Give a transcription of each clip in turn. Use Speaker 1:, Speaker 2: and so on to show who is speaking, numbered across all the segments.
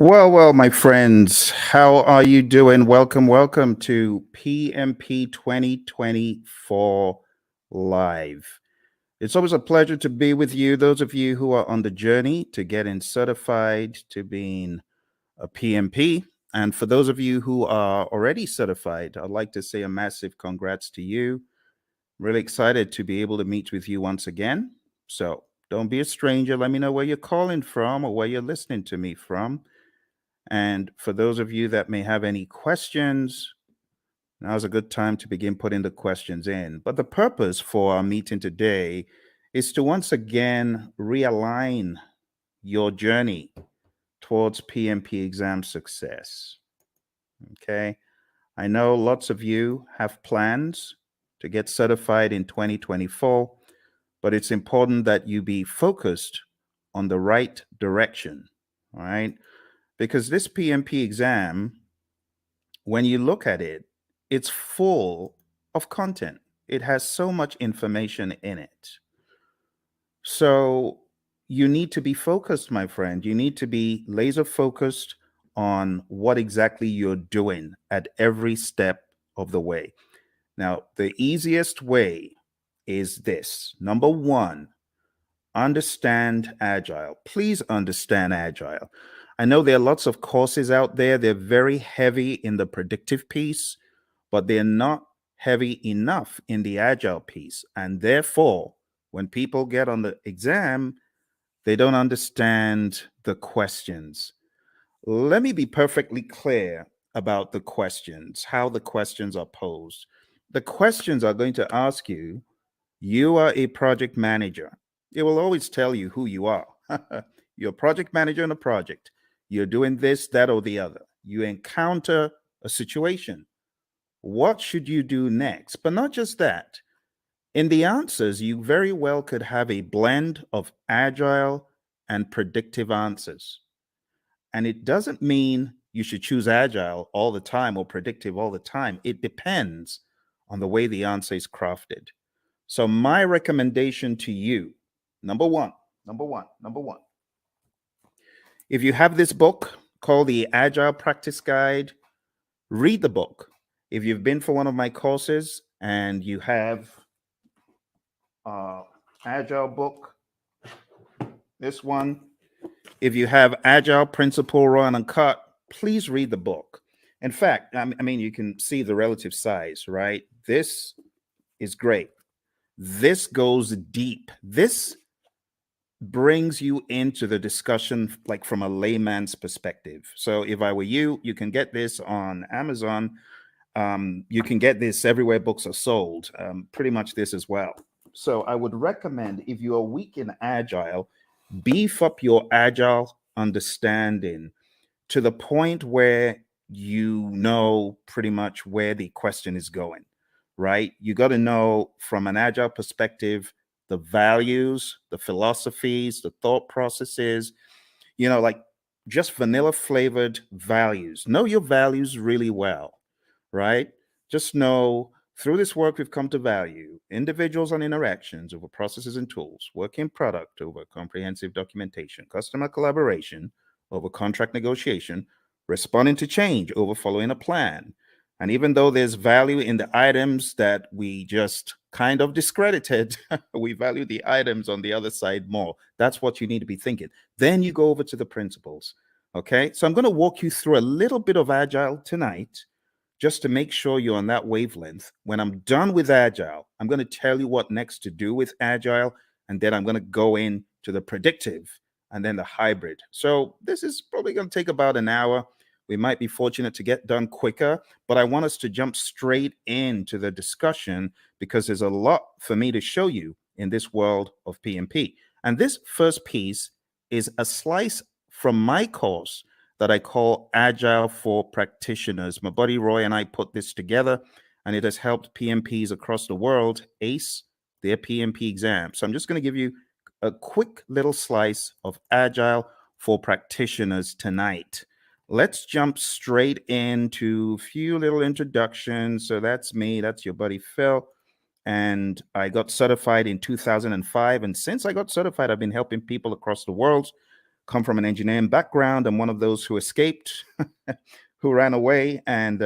Speaker 1: Well, my friends, how are you doing? Welcome to PMP 2024 Live. It's always a pleasure to be with you, those of you who are on the journey to getting certified to being a PMP. And for those of you who are already certified, I'd like to say a massive congrats to you. Really excited to be able to meet with you once again. So don't be a stranger. Let me know where you're calling from or where you're listening to me from. And for those of you that may have any questions, now's a good time to begin putting the questions in. But the purpose for our meeting today is to once again realign your journey towards PMP exam success. Okay. I know lots of you have plans to get certified in 2024, but it's important that you be focused on the right direction. All right. Because this PMP exam, when you look at it, it's full of content. It has so much information in it. So you need to be focused, my friend. You need to be laser focused on what exactly you're doing at every step of the way. Now, the easiest way is this. Number one, understand Agile. Please understand Agile. I know there are lots of courses out there. They're very heavy in the predictive piece, but they're not heavy enough in the Agile piece. And therefore, when people get on the exam, they don't understand the questions. Let me be perfectly clear about the questions, how the questions are posed. The questions are going to ask you, you are a project manager. It will always tell you who you are. You're a project manager on a project. You're doing this, that, or the other. You encounter a situation. What should you do next? But not just that. In the answers, you very well could have a blend of agile and predictive answers. And it doesn't mean you should choose agile all the time or predictive all the time. It depends on the way the answer is crafted. So my recommendation to you, number one, if you have this book called the Agile Practice Guide, read the book. If you've been for one of my courses and you have Agile book, this one, if you have Agile Principle Raw and Uncut, please read the book. In fact, I mean, you can see the relative size, right? This is great. This goes deep. This brings you into the discussion like from a layman's perspective. So if I were you, you can get this on Amazon. You can get this everywhere books are sold, pretty much this as well. So I would recommend, if you are weak in Agile, beef up your Agile understanding to the point where you know pretty much where the question is going, right? You got to know from an Agile perspective the values, the philosophies, the thought processes, like just vanilla flavored values. Know your values really well, right? Just know through this work, we've come to value individuals and interactions over processes and tools, working product over comprehensive documentation, customer collaboration over contract negotiation, responding to change over following a plan. And even though there's value in the items that we just kind of discredited, we value the items on the other side more. That's what you need to be thinking. Then you go over to the principles. Okay. So I'm going to walk you through a little bit of Agile tonight just to make sure you're on that wavelength. When I'm done with Agile, I'm going to tell you what next to do with Agile. And then I'm going to go into the predictive and then the hybrid. So this is probably going to take about an hour. We might be fortunate to get done quicker, but I want us to jump straight into the discussion because there's a lot for me to show you in this world of PMP. And this first piece is a slice from my course that I call Agile for Practitioners. My buddy Roy and I put this together, and it has helped PMPs across the world ace their PMP exam. So I'm just going to give you a quick little slice of Agile for Practitioners tonight. Let's jump straight into a few little introductions. So that's me. That's your buddy Phil. And I got certified in 2005. And since I got certified, I've been helping people across the world come from an engineering background. I'm one of those who escaped, who ran away and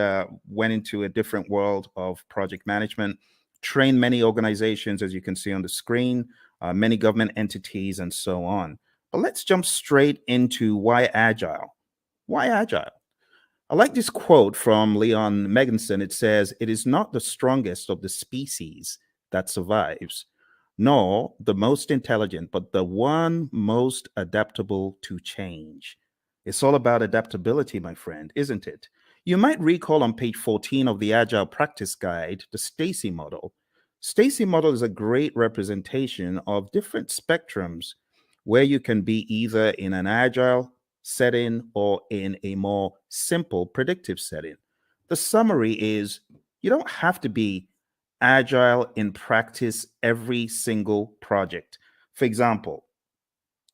Speaker 1: went into a different world of project management, trained many organizations, as you can see on the screen, many government entities, and so on. But let's jump straight into why agile. Why agile? I like this quote from Leon Meganson. It says, "It is not the strongest of the species that survives, nor the most intelligent, but the one most adaptable to change." It's all about adaptability, my friend, isn't it? You might recall on page 14 of the Agile Practice Guide, the Stacy model. Stacy model is a great representation of different spectrums where you can be either in an agile setting or in a more simple predictive setting. The summary is you don't have to be agile in practice every single project. For example,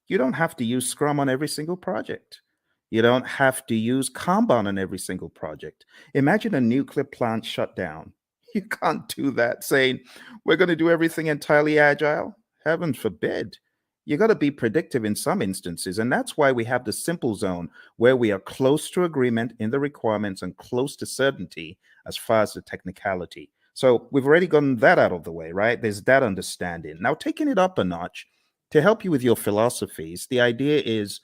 Speaker 1: you don't have to use Scrum on every single project. You don't have to use Kanban on every single project. Imagine a nuclear plant shutdown. You can't do that saying, we're going to do everything entirely agile. Heaven forbid. You got to be predictive in some instances. And that's why we have the simple zone where we are close to agreement in the requirements and close to certainty as far as the technicality. So we've already gotten that out of the way, right? There's that understanding. Now, taking it up a notch to help you with your philosophies, the idea is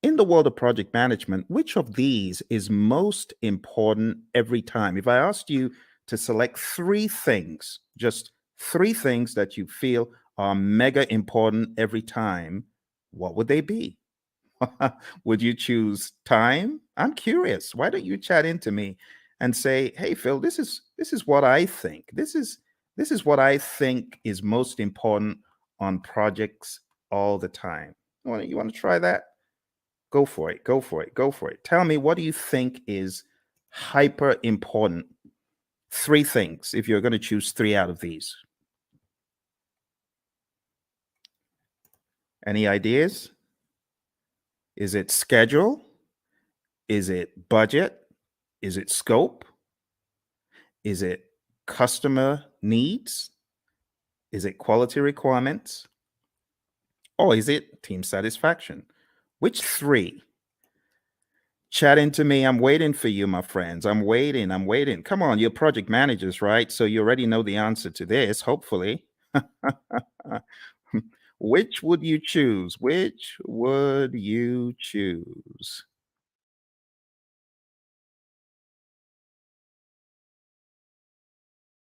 Speaker 1: in the world of project management, which of these is most important every time? If I asked you to select three things, just three things that you feel are mega important every time, what would they be? Would you choose time? I'm curious. Why don't you chat into me and say, "Hey Phil, this is what I think. This is what I think is most important on projects all the time." You want to try that? Go for it. Go for it. Go for it. Tell me, what do you think is hyper important? Three things, if you're going to choose three out of these. Any ideas? Is it schedule? Is it budget? Is it scope? Is it customer needs? Is it quality requirements? Or is it team satisfaction? Which three? Chat into me. I'm waiting for you, my friends. I'm waiting. I'm waiting. Come on, you're project managers, right? So you already know the answer to this, hopefully. Which would you choose? Which would you choose?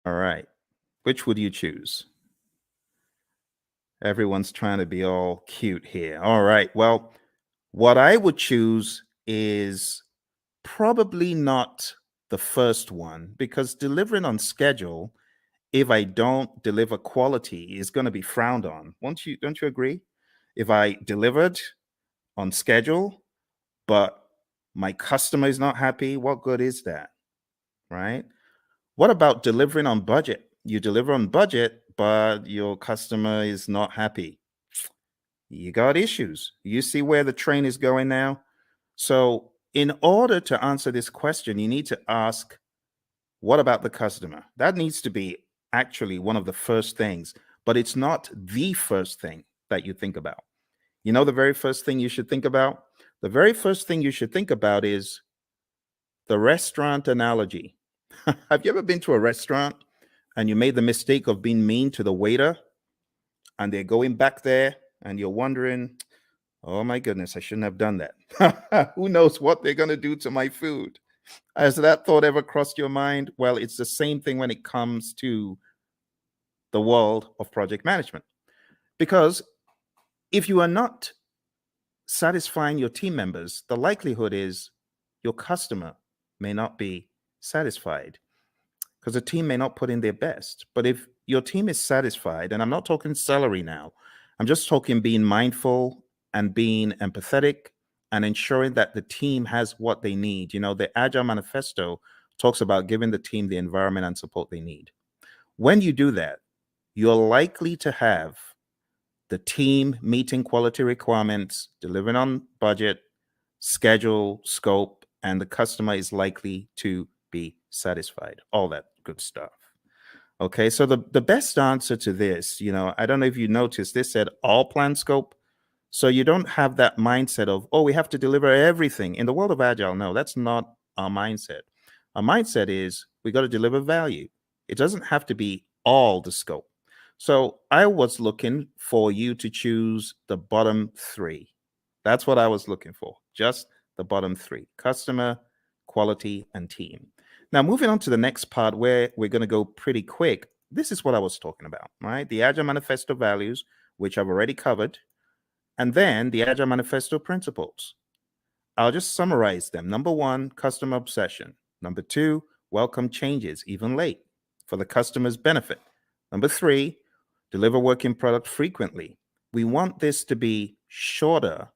Speaker 1: All right. Which would you choose? Everyone's trying to be all cute here. All right. Well, what I would choose is probably not the first one because delivering on schedule, if I don't deliver quality, is going to be frowned on. Don't you agree? If I delivered on schedule, but my customer is not happy, what good is that? Right? What about delivering on budget? You deliver on budget, but your customer is not happy. You got issues. You see where the train is going now? So, in order to answer this question, you need to ask, what about the customer? That needs to be actually one of the first things, but it's not the first thing that you think about. You know, the very first thing you should think about? The very first thing you should think about is the restaurant analogy. Have you ever been to a restaurant and you made the mistake of being mean to the waiter and they're going back there and you're wondering, oh my goodness, I shouldn't have done that. Who knows what they're going to do to my food? Has that thought ever crossed your mind? Well, it's the same thing when it comes to the world of project management. Because if you are not satisfying your team members, the likelihood is your customer may not be satisfied because the team may not put in their best. But if your team is satisfied, and I'm not talking salary now, I'm just talking being mindful and being empathetic and ensuring that the team has what they need. You know, the Agile Manifesto talks about giving the team the environment and support they need. When you do that, you're likely to have the team meeting quality requirements, delivering on budget, schedule, scope, and the customer is likely to be satisfied. All that good stuff. Okay, so the best answer to this, I don't know if you noticed, this said all plan scope. So you don't have that mindset of, oh, we have to deliver everything. In the world of Agile, no, that's not our mindset. Our mindset is we got to deliver value. It doesn't have to be all the scope. So I was looking for you to choose the bottom three. That's what I was looking for, just the bottom three: customer, quality, and team. Now, moving on to the next part where we're going to go pretty quick. This is what I was talking about, right? The Agile Manifesto values, which I've already covered, and then the Agile Manifesto principles. I'll just summarize them. Number one, customer obsession. Number two, welcome changes, even late, for the customer's benefit. Number three, deliver working product frequently. We want this to be shorter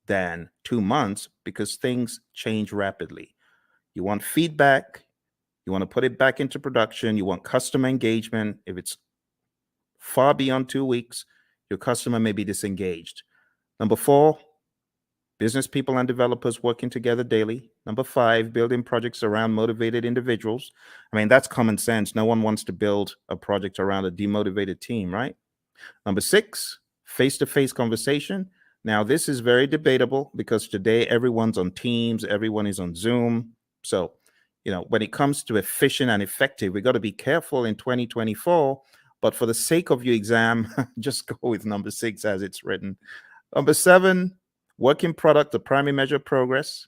Speaker 1: than 2 months because things change rapidly. You want feedback. You want to put it back into production. You want customer engagement. If it's far beyond 2 weeks, your customer may be disengaged. Number four, business people and developers working together daily. Number five, building projects around motivated individuals. I mean, that's common sense. No one wants to build a project around a demotivated team, right? Number six, face-to-face conversation. Now, this is very debatable because today everyone's on Teams, everyone is on Zoom. So, when it comes to efficient and effective, we got to be careful in 2024. But for the sake of your exam, just go with number six as it's written. Number seven, working product, the primary measure of progress.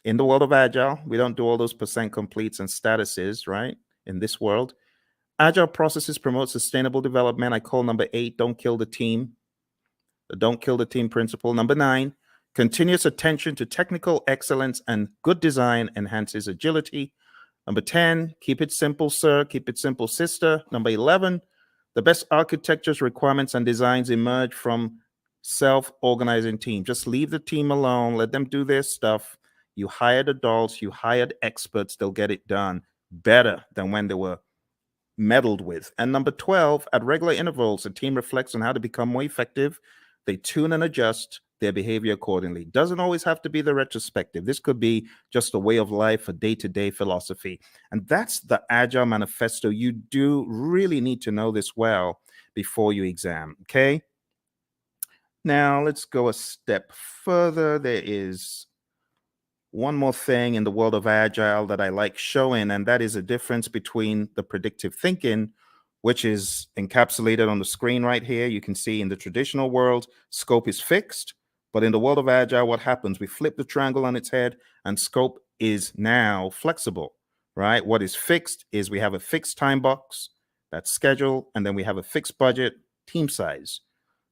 Speaker 1: In the world of Agile, we don't do all those percent completes and statuses, right? In this world, Agile processes promote sustainable development. I call number eight, don't kill the team. The don't kill the team principle. Number nine, continuous attention to technical excellence and good design enhances agility. Number 10, keep it simple, sir. Keep it simple, sister. Number 11, the best architectures, requirements, and designs emerge from self-organizing team. Just leave the team alone. Let them do their stuff. You hired adults. You hired experts. They'll get it done better than when they were meddled with. And number 12, at regular intervals, the team reflects on how to become more effective. They tune and adjust their behavior accordingly. Doesn't always have to be the retrospective. This could be just a way of life, a day-to-day philosophy. And that's the Agile Manifesto. You do really need to know this well before you exam, okay? Now, let's go a step further. There is one more thing in the world of Agile that I like showing, and that is a difference between the predictive thinking, which is encapsulated on the screen right here. You can see in the traditional world, scope is fixed. But in the world of Agile, what happens? We flip the triangle on its head, and scope is now flexible, right? What is fixed is we have a fixed time box, that's schedule, and then we have a fixed budget, team size.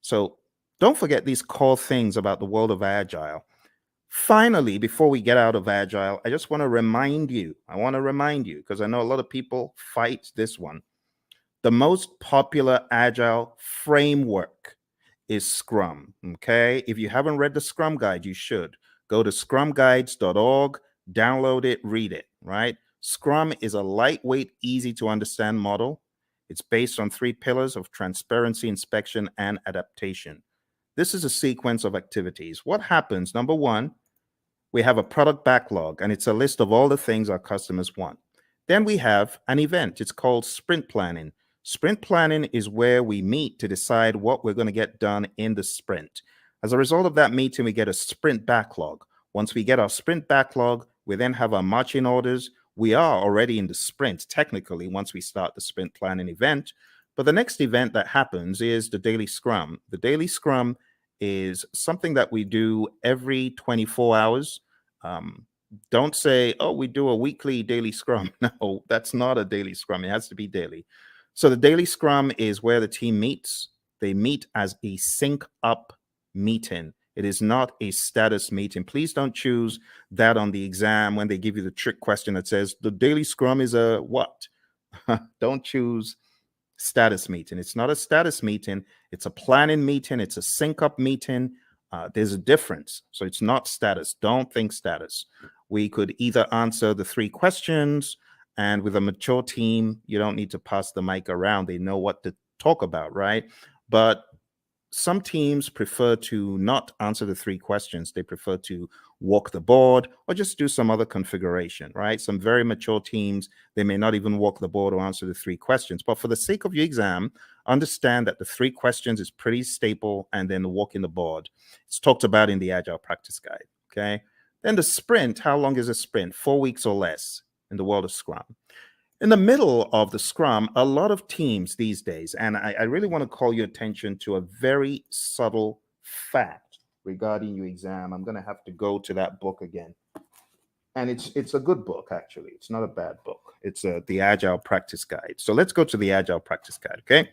Speaker 1: So don't forget these core things about the world of Agile. Finally, before we get out of Agile, I just want to remind you, because I know a lot of people fight this one. The most popular Agile framework is Scrum, okay? If you haven't read the Scrum Guide, you should. Go to scrumguides.org, download it, read it, right? Scrum is a lightweight, easy to understand model. It's based on 3 pillars of transparency, inspection, and adaptation. This is a sequence of activities. What happens? Number one, we have a product backlog, and it's a list of all the things our customers want. Then we have an event. It's called sprint planning. Sprint planning is where we meet to decide what we're going to get done in the sprint. As a result of that meeting, we get a sprint backlog. Once we get our sprint backlog, we then have our marching orders. We are already in the sprint, technically, once we start the sprint planning event. But the next event that happens is the daily scrum. The daily scrum is something that we do every 24 hours. Don't say, oh, we do a weekly daily scrum. No, that's not a daily scrum. It has to be daily. So the daily scrum is where the team meets. They meet as a sync up meeting. It is not a status meeting. Please don't choose that on the exam when they give you the trick question that says the daily scrum is a what? Don't choose status meeting. It's not a status meeting. It's a planning meeting. It's a sync up meeting. There's a difference. So it's not status. Don't think status. We could either answer the 3 questions, and with a mature team, you don't need to pass the mic around. They know what to talk about, right? But some teams prefer to not answer the 3 questions. They prefer to walk the board or just do some other configuration, right? Some very mature teams, they may not even walk the board or answer the 3 questions. But for the sake of your exam, understand that the 3 questions is pretty staple, and then walking the board. It's talked about in the Agile Practice Guide, okay? Then the sprint, how long is a sprint? 4 weeks or less in the world of Scrum. In the middle of the Scrum, a lot of teams these days, and I really want to call your attention to a very subtle fact regarding your exam. I'm going to have to go to that book again. And it's a good book, actually. It's not a bad book. It's the Agile Practice Guide. So let's go to the Agile Practice Guide, okay?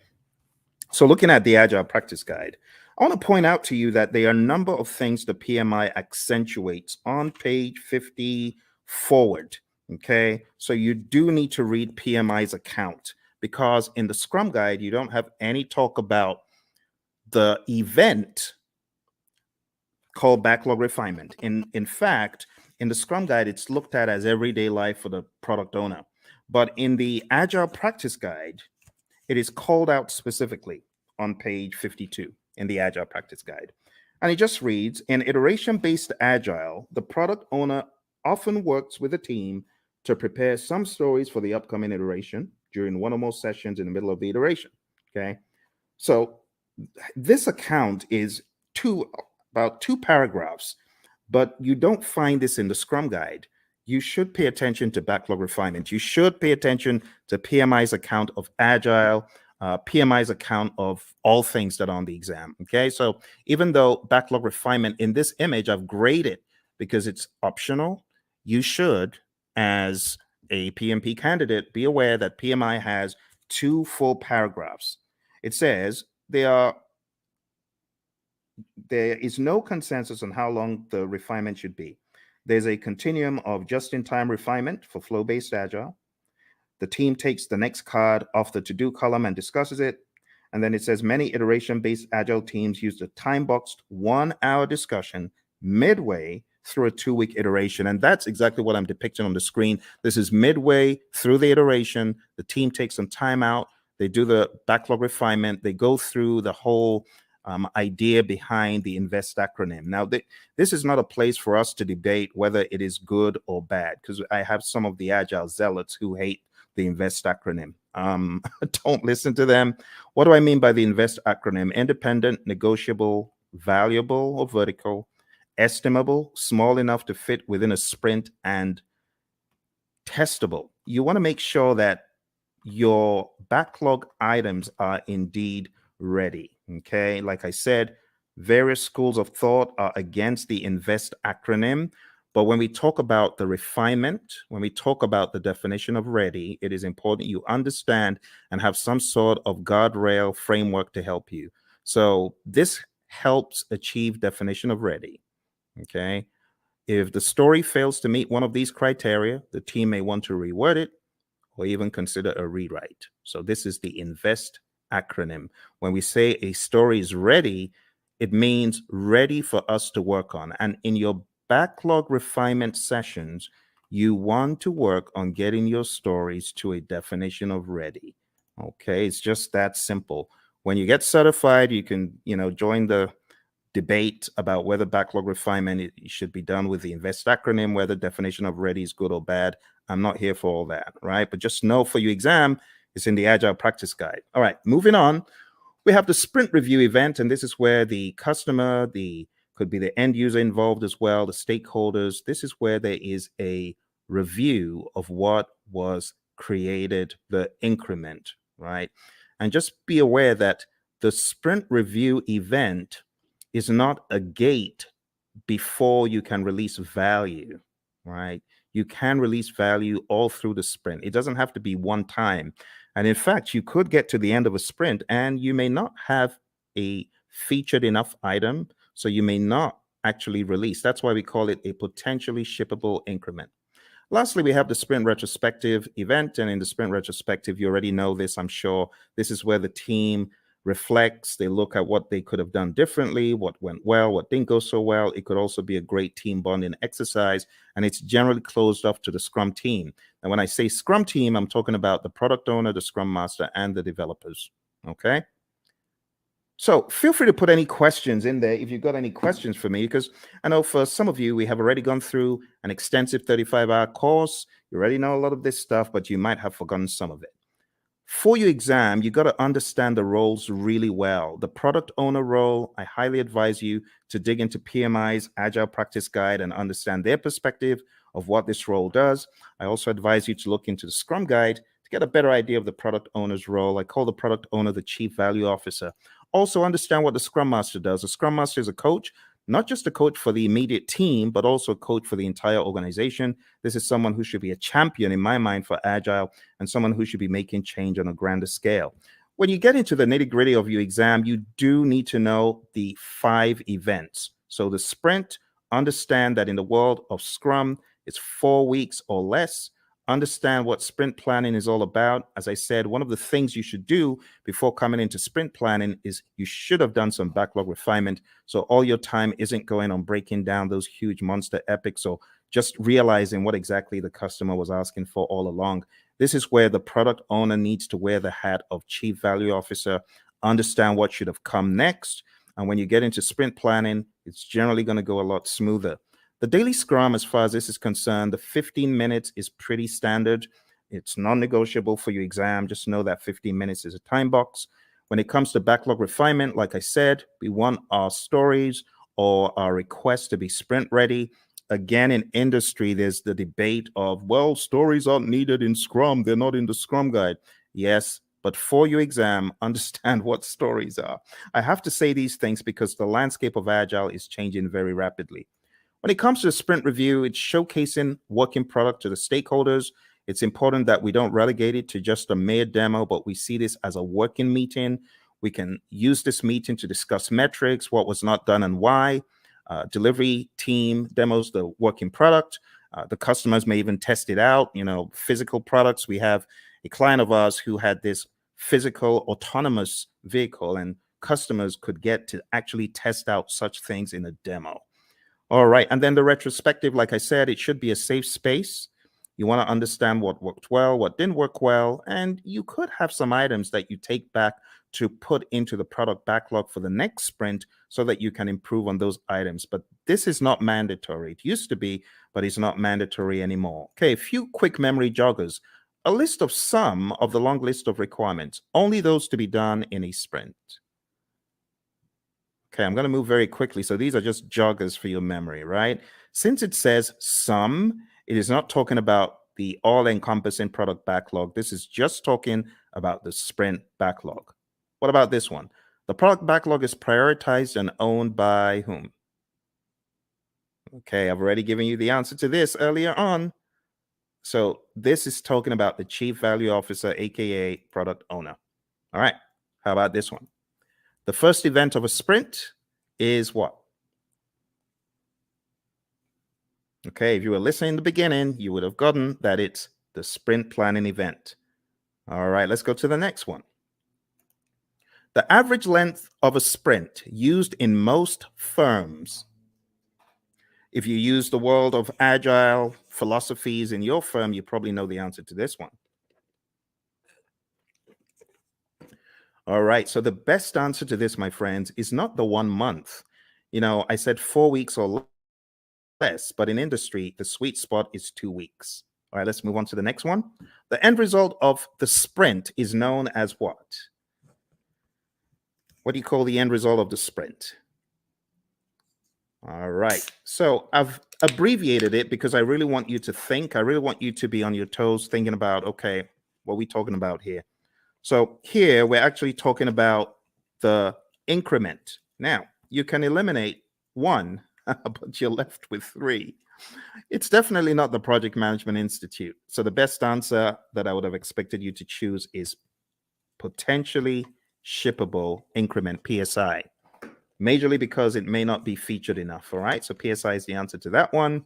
Speaker 1: So looking at the Agile Practice Guide, I want to point out to you that there are a number of things the PMI accentuates on page 50 forward. Okay, so you do need to read PMI's account, because in the Scrum Guide, you don't have any talk about the event called backlog refinement. In fact, in the Scrum Guide, it's looked at as everyday life for the product owner. But in the Agile Practice Guide, it is called out specifically on page 52 in the Agile Practice Guide. And it just reads, in iteration-based Agile, the product owner often works with a team to prepare some stories for the upcoming iteration during one or more sessions in the middle of the iteration, okay? So this account is about 2 paragraphs, but you don't find this in the Scrum Guide. You should pay attention to backlog refinement. You should pay attention to PMI's account of Agile, PMI's account of all things that are on the exam, okay? So even though backlog refinement in this image I've graded because it's optional, you should, as a PMP candidate, be aware that PMI has 2 full paragraphs. It says there is no consensus on how long the refinement should be. There's a continuum of just-in-time refinement for flow-based Agile. The team takes the next card off the to-do column and discusses it. And then it says many iteration-based Agile teams use the time-boxed 1-hour discussion midway through a 2-week iteration. And that's exactly what I'm depicting on the screen. This is midway through the iteration. The team takes some time out. They do the backlog refinement. They go through the whole idea behind the INVEST acronym. Now, this is not a place for us to debate whether it is good or bad, because I have some of the Agile zealots who hate the INVEST acronym. Don't listen to them. What do I mean by the INVEST acronym? Independent, negotiable, valuable or vertical, estimable, small enough to fit within a sprint, and testable. You want to make sure that your backlog items are indeed ready. Okay, like I said, various schools of thought are against the INVEST acronym. But when we talk about the refinement, when we talk about the definition of ready, it is important you understand and have some sort of guardrail framework to help you. So this helps achieve definition of ready. Okay. If the story fails to meet one of these criteria, the team may want to reword it or even consider a rewrite. So this is the INVEST acronym. When we say a story is ready, it means ready for us to work on. And in your backlog refinement sessions, you want to work on getting your stories to a definition of ready. Okay, it's just that simple. When you get certified, you can, join the debate about whether backlog refinement should be done with the INVEST acronym, whether definition of ready is good or bad. I'm not here for all that, right? But just know for your exam, it's in the Agile Practice Guide. All right, moving on. We have the sprint review event, and this is where the customer, could be the end user involved as well, the stakeholders. This is where there is a review of what was created, the increment, right? And just be aware that the sprint review event is not a gate before you can release value, right? You can release value all through the sprint. It doesn't have to be one time. And in fact, you could get to the end of a sprint and you may not have a featured enough item, so you may not actually release. That's why we call it a potentially shippable increment. Lastly, we have the sprint retrospective event. And in the sprint retrospective, you already know this, I'm sure. This is where the team reflects, they look at what they could have done differently, what went well, what didn't go so well. It could also be a great team bonding exercise, and it's generally closed off to the Scrum team. And when I say Scrum team, I'm talking about the product owner, the Scrum master, and the developers, okay? So feel free to put any questions in there if you've got any questions for me, because I know for some of you, we have already gone through an extensive 35-hour course. You already know a lot of this stuff, but you might have forgotten some of it. For your exam, you got to understand the roles really well. The product owner role, I highly advise you to dig into PMI's Agile Practice Guide and understand their perspective of what this role does. I also advise you to look into the Scrum Guide to get a better idea of the product owner's role. I call the product owner the Chief Value Officer. Also understand what the Scrum Master does. The Scrum Master is a coach, not just a coach for the immediate team, but also a coach for the entire organization. This is someone who should be a champion in my mind for Agile and someone who should be making change on a grander scale. When you get into the nitty-gritty of your exam, you do need to know the 5 events. So the sprint, understand that in the world of Scrum, it's 4 weeks or less. Understand what sprint planning is all about. As I said, one of the things you should do before coming into sprint planning is you should have done some backlog refinement. So all your time isn't going on breaking down those huge monster epics or just realizing what exactly the customer was asking for all along. This is where the product owner needs to wear the hat of Chief Value Officer, understand what should have come next. And when you get into sprint planning, it's generally going to go a lot smoother. The daily scrum, as far as this is concerned, the 15 minutes is pretty standard. It's non-negotiable for your exam. Just know that 15 minutes is a time box. When it comes to backlog refinement, like I said, we want our stories or our requests to be sprint ready. Again, in industry, there's the debate of, well, stories aren't needed in Scrum. They're not in the Scrum Guide. Yes, but for your exam, understand what stories are. I have to say these things because the landscape of Agile is changing very rapidly. When it comes to the sprint review, it's showcasing working product to the stakeholders. It's important that we don't relegate it to just a mere demo, but we see this as a working meeting. We can use this meeting to discuss metrics, what was not done and why. Delivery team demos the working product. The customers may even test it out. Physical products. We have a client of ours who had this physical autonomous vehicle, and customers could get to actually test out such things in a demo. All right. And then the retrospective, like I said, it should be a safe space. You want to understand what worked well, what didn't work well, and you could have some items that you take back to put into the product backlog for the next sprint so that you can improve on those items. But this is not mandatory. It used to be, but it's not mandatory anymore. Okay, a few quick memory joggers. A list of some of the long list of requirements, only those to be done in a sprint. Okay, I'm going to move very quickly. So these are just joggers for your memory, right? Since it says some, it is not talking about the all-encompassing product backlog. This is just talking about the sprint backlog. What about this one? The product backlog is prioritized and owned by whom? Okay, I've already given you the answer to this earlier on. So this is talking about the Chief Value Officer, aka product owner. All right, how about this one? The first event of a sprint is what? Okay, if you were listening in the beginning, you would have gotten that it's the sprint planning event. All right, let's go to the next one. The average length of a sprint used in most firms. If you use the world of Agile philosophies in your firm, you probably know the answer to this one. All right, so the best answer to this, my friends, is not the 1 month. I said 4 weeks or less, but in industry, the sweet spot is 2 weeks. All right, let's move on to the next one. The end result of the sprint is known as what? What do you call the end result of the sprint? All right, so I've abbreviated it because I really want you to think. I really want you to be on your toes thinking about, okay, what are we talking about here? So here we're actually talking about the increment. Now, you can eliminate 1, but you're left with 3. It's definitely not the Project Management Institute. So the best answer that I would have expected you to choose is potentially shippable increment, PSI. Majorly because it may not be featured enough. All right, so PSI is the answer to that one.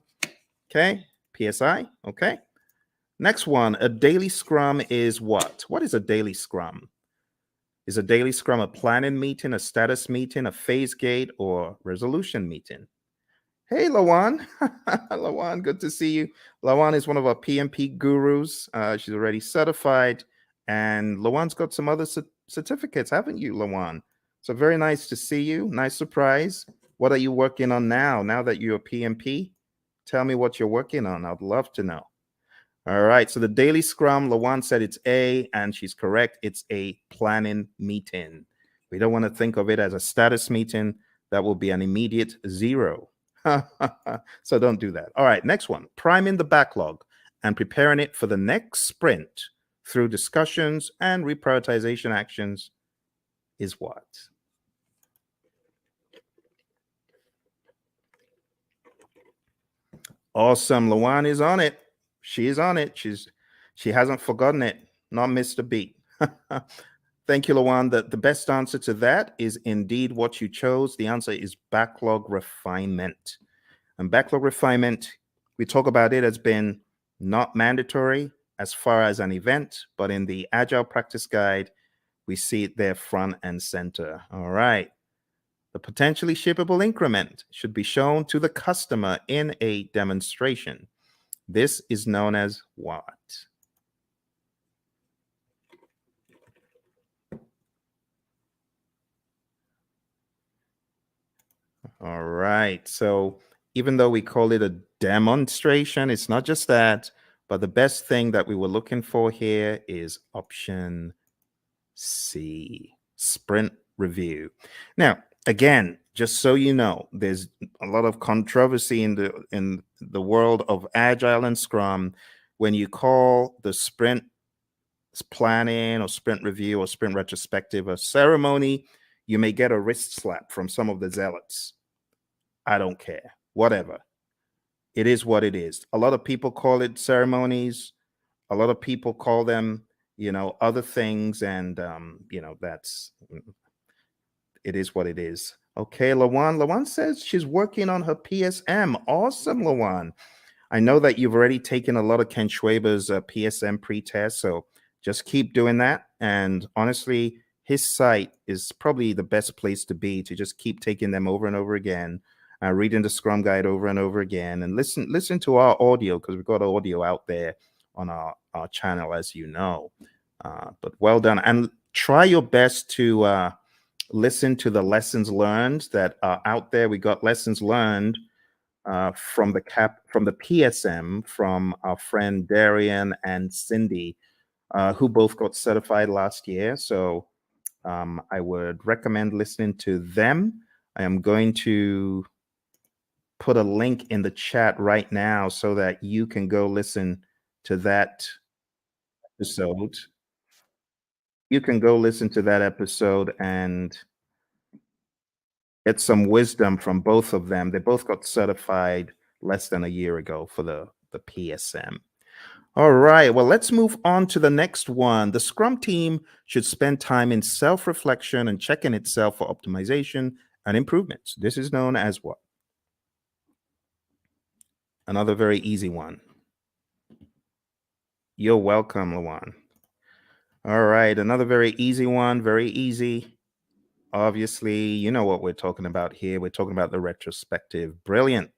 Speaker 1: Okay, PSI. Okay. Next one, a daily scrum is what? What is a daily scrum? Is a daily scrum a planning meeting, a status meeting, a phase gate, or resolution meeting? Hey, Lawan. Lawan, good to see you. Lawan is one of our PMP gurus. She's already certified. And Lawan's got some other certificates, haven't you, Lawan? So very nice to see you. Nice surprise. What are you working on now that you're a PMP? Tell me what you're working on. I'd love to know. All right. So the daily scrum, Lawan said it's A, and she's correct. It's a planning meeting. We don't want to think of it as a status meeting. That will be an immediate 0. So don't do that. All right. Next one, priming the backlog and preparing it for the next sprint through discussions and reprioritization actions is what? Awesome. Lawan is on it. She is on it. She hasn't forgotten it. Not missed a beat. Thank you, Lawan. The best answer to that is indeed what you chose. The answer is backlog refinement. And backlog refinement, we talk about it as being not mandatory as far as an event, but in the Agile Practice Guide, we see it there front and center. All right. The potentially shippable increment should be shown to the customer in a demonstration. This is known as what? All right. So even though we call it a demonstration, it's not just that, but the best thing that we were looking for here is option C, sprint review. Now, again, just so you know, there's a lot of controversy in the world of Agile and Scrum when you call the sprint planning or sprint review or sprint retrospective a ceremony. You may get a wrist slap from some of the zealots. I don't care. Whatever. It is what it is. A lot of people call it ceremonies. A lot of people call them, other things, and that's it is what it is. Okay, Lawan. Lawan says she's working on her PSM. Awesome, Lawan. I know that you've already taken a lot of Ken Schwaber's PSM pre-test, so just keep doing that. And honestly, his site is probably the best place to be to just keep taking them over and over again, reading the Scrum Guide over and over again, and listen to our audio because we've got audio out there on our channel, as you know. But well done, and try your best to listen to the lessons learned that are out there. We got lessons learned from the PSM from our friend Darian and Cindy, who both got certified last year. So I would recommend listening to them. I am going to put a link in the chat right now so that you can go listen to that episode. You can go listen to that episode and get some wisdom from both of them. They both got certified less than a year ago for the PSM. All right, well, let's move on to the next one. The Scrum team should spend time in self-reflection and checking itself for optimization and improvements. This is known as what? Another very easy one. You're welcome, Lawan. All right, another very easy one, very easy. Obviously, you know what we're talking about here. We're talking about the retrospective. Brilliant.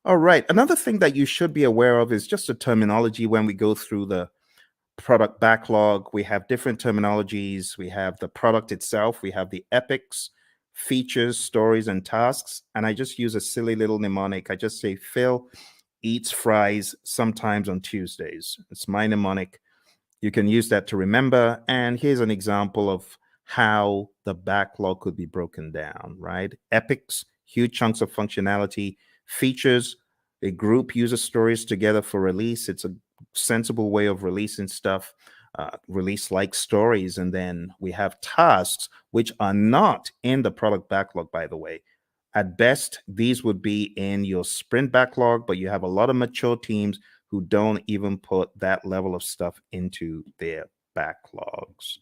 Speaker 1: All right, another thing that you should be aware of is just the terminology when we go through the product backlog. We have different terminologies. We have the product itself. We have the epics, features, stories, and tasks. And I just use a silly little mnemonic. I just say Phil eats fries sometimes on Tuesdays. It's my mnemonic. You can use that to remember. And here's an example of how the backlog could be broken down, right? Epics, huge chunks of functionality. Features, a group uses stories together for release. It's a sensible way of releasing stuff, release like stories. And then we have tasks, which are not in the product backlog, by the way. At best, these would be in your sprint backlog, but you have a lot of mature teams who don't even put that level of stuff into their backlogs.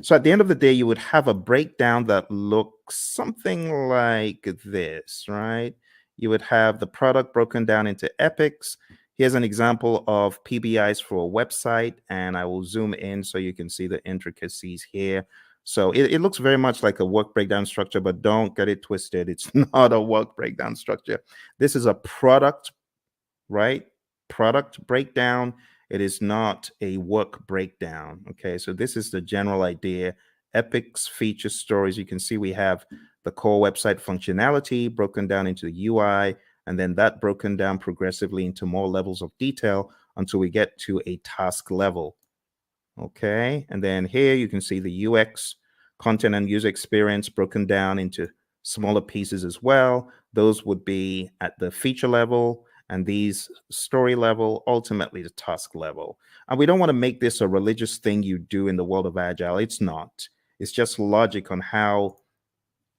Speaker 1: So at the end of the day, you would have a breakdown that looks something like this, right? You would have the product broken down into epics. Here's an example of PBIs for a website, and I will zoom in so you can see the intricacies here. So it looks very much like a work breakdown structure, but don't get it twisted. It's not a work breakdown structure. This is a product, right? Product breakdown. It is not a work breakdown. Okay, so this is the general idea. epics, features, stories. You can see we have the core website functionality broken down into the UI, and then that broken down progressively into more levels of detail until we get to a task level. Okay, and then here you can see the UX, content and user experience, broken down into smaller pieces as well. Those would be at the feature level, and these story level, ultimately the task level. And we don't want to make this a religious thing you do in the world of Agile. It's not. It's just logic on how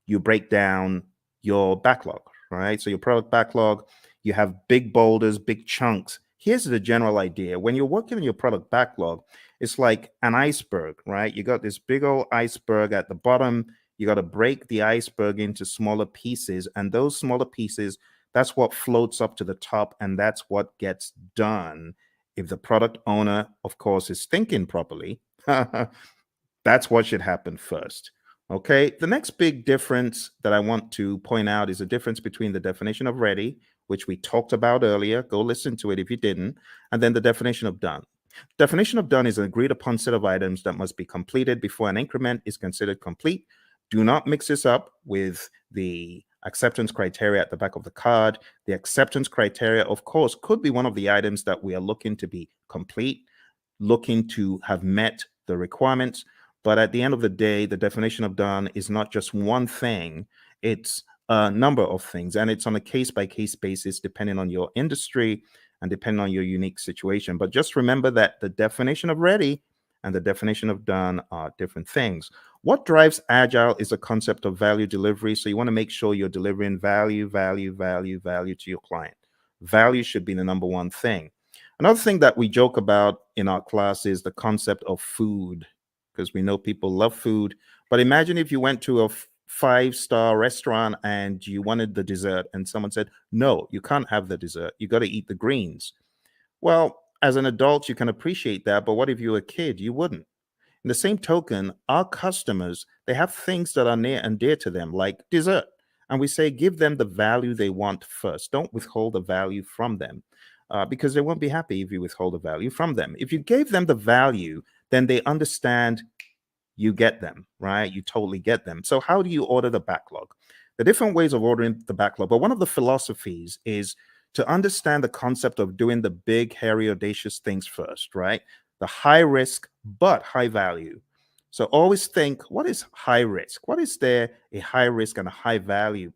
Speaker 1: you break down your backlog, right? So your product backlog, you have big boulders, big chunks. Here's the general idea. When you're working on your product backlog, it's like an iceberg, right? You got this big old iceberg at the bottom. You got to break the iceberg into smaller pieces. And those smaller pieces, that's what floats up to the top. And that's what gets done. If the product owner, of course, is thinking properly, that's what should happen first. Okay. The next big difference that I want to point out is the difference between the definition of ready, which we talked about earlier. Go listen to it if you didn't. And then the definition of done. Definition of done is an agreed upon set of items that must be completed before an increment is considered complete. Do not mix this up with the acceptance criteria at the back of the card. The acceptance criteria, of course, could be one of the items that we are looking to be complete, looking to have met the requirements. But at the end of the day, the definition of done is not just one thing, it's a number of things. And it's on a case by case basis, depending on your industry and depending on your unique situation. But just remember that the definition of ready and the definition of done are different things. What drives Agile is a concept of value delivery. So you want to make sure you're delivering value to your client. Value should be the number one thing. Another thing that we joke about in our class is the concept of food, because we know people love food. But imagine if you went to a five-star restaurant and you wanted the dessert and someone said, no, you can't have the dessert. You got to eat the greens. Well, as an adult, you can appreciate that. But what if you were a kid? You wouldn't. In the same token, our customers, they have things that are near and dear to them, like dessert. And we say, give them the value they want first. Don't withhold the value from them. Because they won't be happy if you withhold the value from them. If you gave them the value, then they understand you get them, right? You totally get them. So how do you order the backlog? The different ways of ordering the backlog, but one of the philosophies is to understand the concept of doing the big, hairy, audacious things first, right? The high risk, but high value. So always think, what is high risk? What is there a high risk and a high value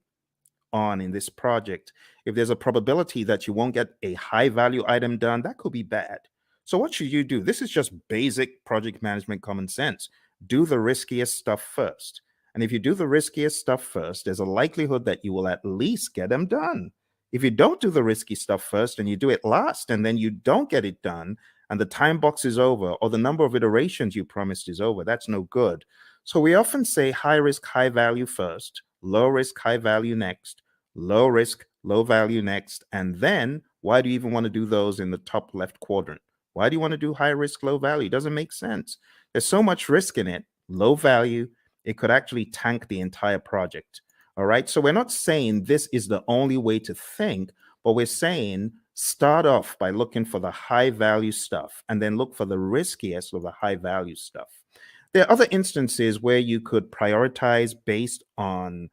Speaker 1: on in this project? If there's a probability that you won't get a high value item done, that could be bad. So what should you do? This is just basic project management common sense. Do the riskiest stuff first. And if you do the riskiest stuff first, there's a likelihood that you will at least get them done. If you don't do the risky stuff first and you do it last and then you don't get it done and the time box is over or the number of iterations you promised is over, that's no good. So we often say high risk, high value first, low risk, high value next, low risk, low value next. And then why do you even want to do those in the top left quadrant? Why do you want to do high risk, low value? It doesn't make sense. There's so much risk in it. Low value, it could actually tank the entire project. All right. So we're not saying this is the only way to think, but we're saying start off by looking for the high value stuff and then look for the riskiest of the high value stuff. There are other instances where you could prioritize based on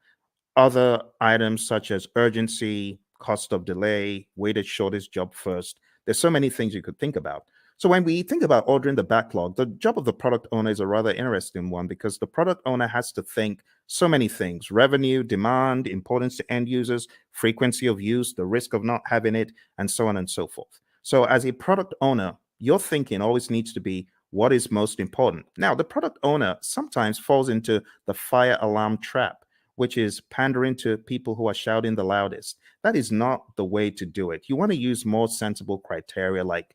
Speaker 1: other items such as urgency, cost of delay, weighted shortest job first. There's so many things you could think about. So when we think about ordering the backlog, the job of the product owner is a rather interesting one because the product owner has to think so many things: revenue, demand, importance to end users, frequency of use, the risk of not having it, and so on and so forth. So as a product owner, your thinking always needs to be what is most important. Now, the product owner sometimes falls into the fire alarm trap, which is pandering to people who are shouting the loudest. That is not the way to do it. You want to use more sensible criteria like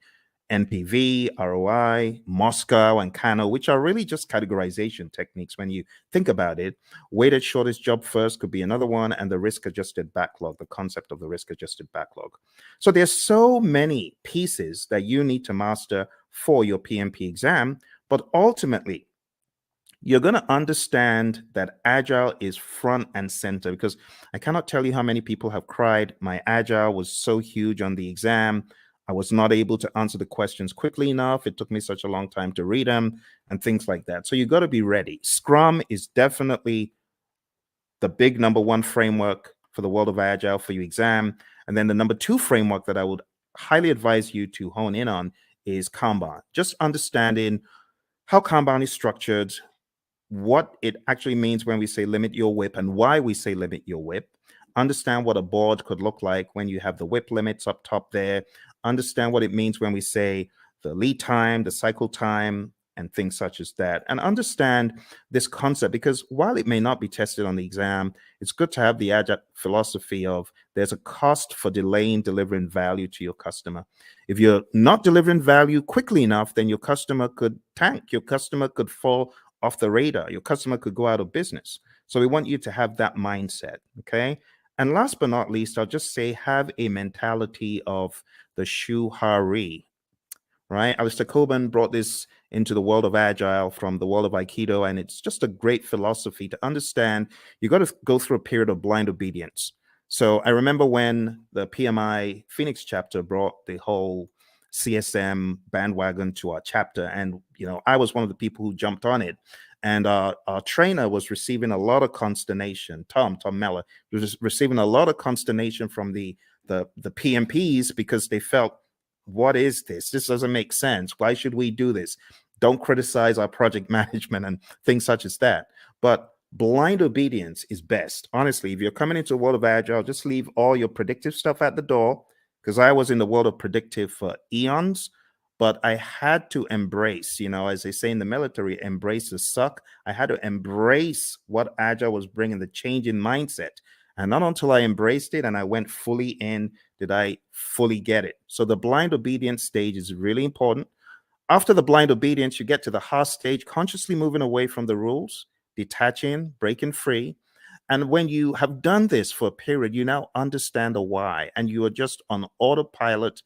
Speaker 1: NPV, ROI, Moscow, and Kano, which are really just categorization techniques when you think about it. Weighted shortest job first could be another one, and the risk adjusted backlog, the concept of the risk adjusted backlog. So there's so many pieces that you need to master for your PMP exam, but ultimately, you're going to understand that Agile is front and center, because I cannot tell you how many people have cried, my Agile was so huge on the exam. I was not able to answer the questions quickly enough. It took me such a long time to read them and things like that. So you got to be ready. Scrum is definitely the big number one framework for the world of Agile for your exam. And then the number two framework that I would highly advise you to hone in on is Kanban. Just understanding how Kanban is structured, what it actually means when we say limit your WIP and why we say limit your WIP. Understand what a board could look like when you have the WIP limits up top there. Understand what it means when we say the lead time, the cycle time, and things such as that. And understand this concept, because while it may not be tested on the exam, it's good to have the Agile philosophy of there's a cost for delaying delivering value to your customer. If you're not delivering value quickly enough, then your customer could tank. Your customer could fall off the radar. Your customer could go out of business. So we want you to have that mindset, okay? And last but not least, I'll just say have a mentality of the shuhari, right? Alistair Coburn brought this into the world of Agile from the world of Aikido, and it's just a great philosophy to understand. You got to go through a period of blind obedience. So I remember when the PMI Phoenix chapter brought the whole CSM bandwagon to our chapter, and I was one of the people who jumped on it. And our trainer was receiving a lot of consternation. Tom Meller was receiving a lot of consternation from the PMPs because they felt, what is this? This doesn't make sense. Why should we do this? Don't criticize our project management and things such as that. But blind obedience is best. Honestly, if you're coming into the world of Agile, just leave all your predictive stuff at the door, because I was in the world of predictive for eons, but I had to embrace, as they say in the military, embrace the suck. I had to embrace what Agile was bringing, the change in mindset. And not until I embraced it and I went fully in did I fully get it. So the blind obedience stage is really important. After the blind obedience, you get to the heart stage, consciously moving away from the rules, detaching, breaking free. And when you have done this for a period, you now understand the why, and you are just on autopilot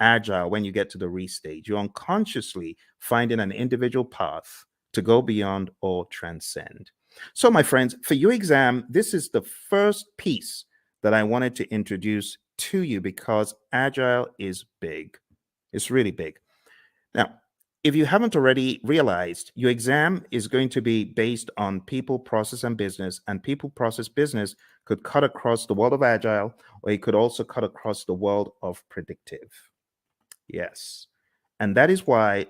Speaker 1: Agile when you get to the restage. You're unconsciously finding an individual path to go beyond or transcend. So, my friends, for your exam, this is the first piece that I wanted to introduce to you because Agile is big. It's really big. Now, if you haven't already realized, your exam is going to be based on people, process, and business. And people, process, business could cut across the world of Agile, or it could also cut across the world of predictive. Yes. And that is why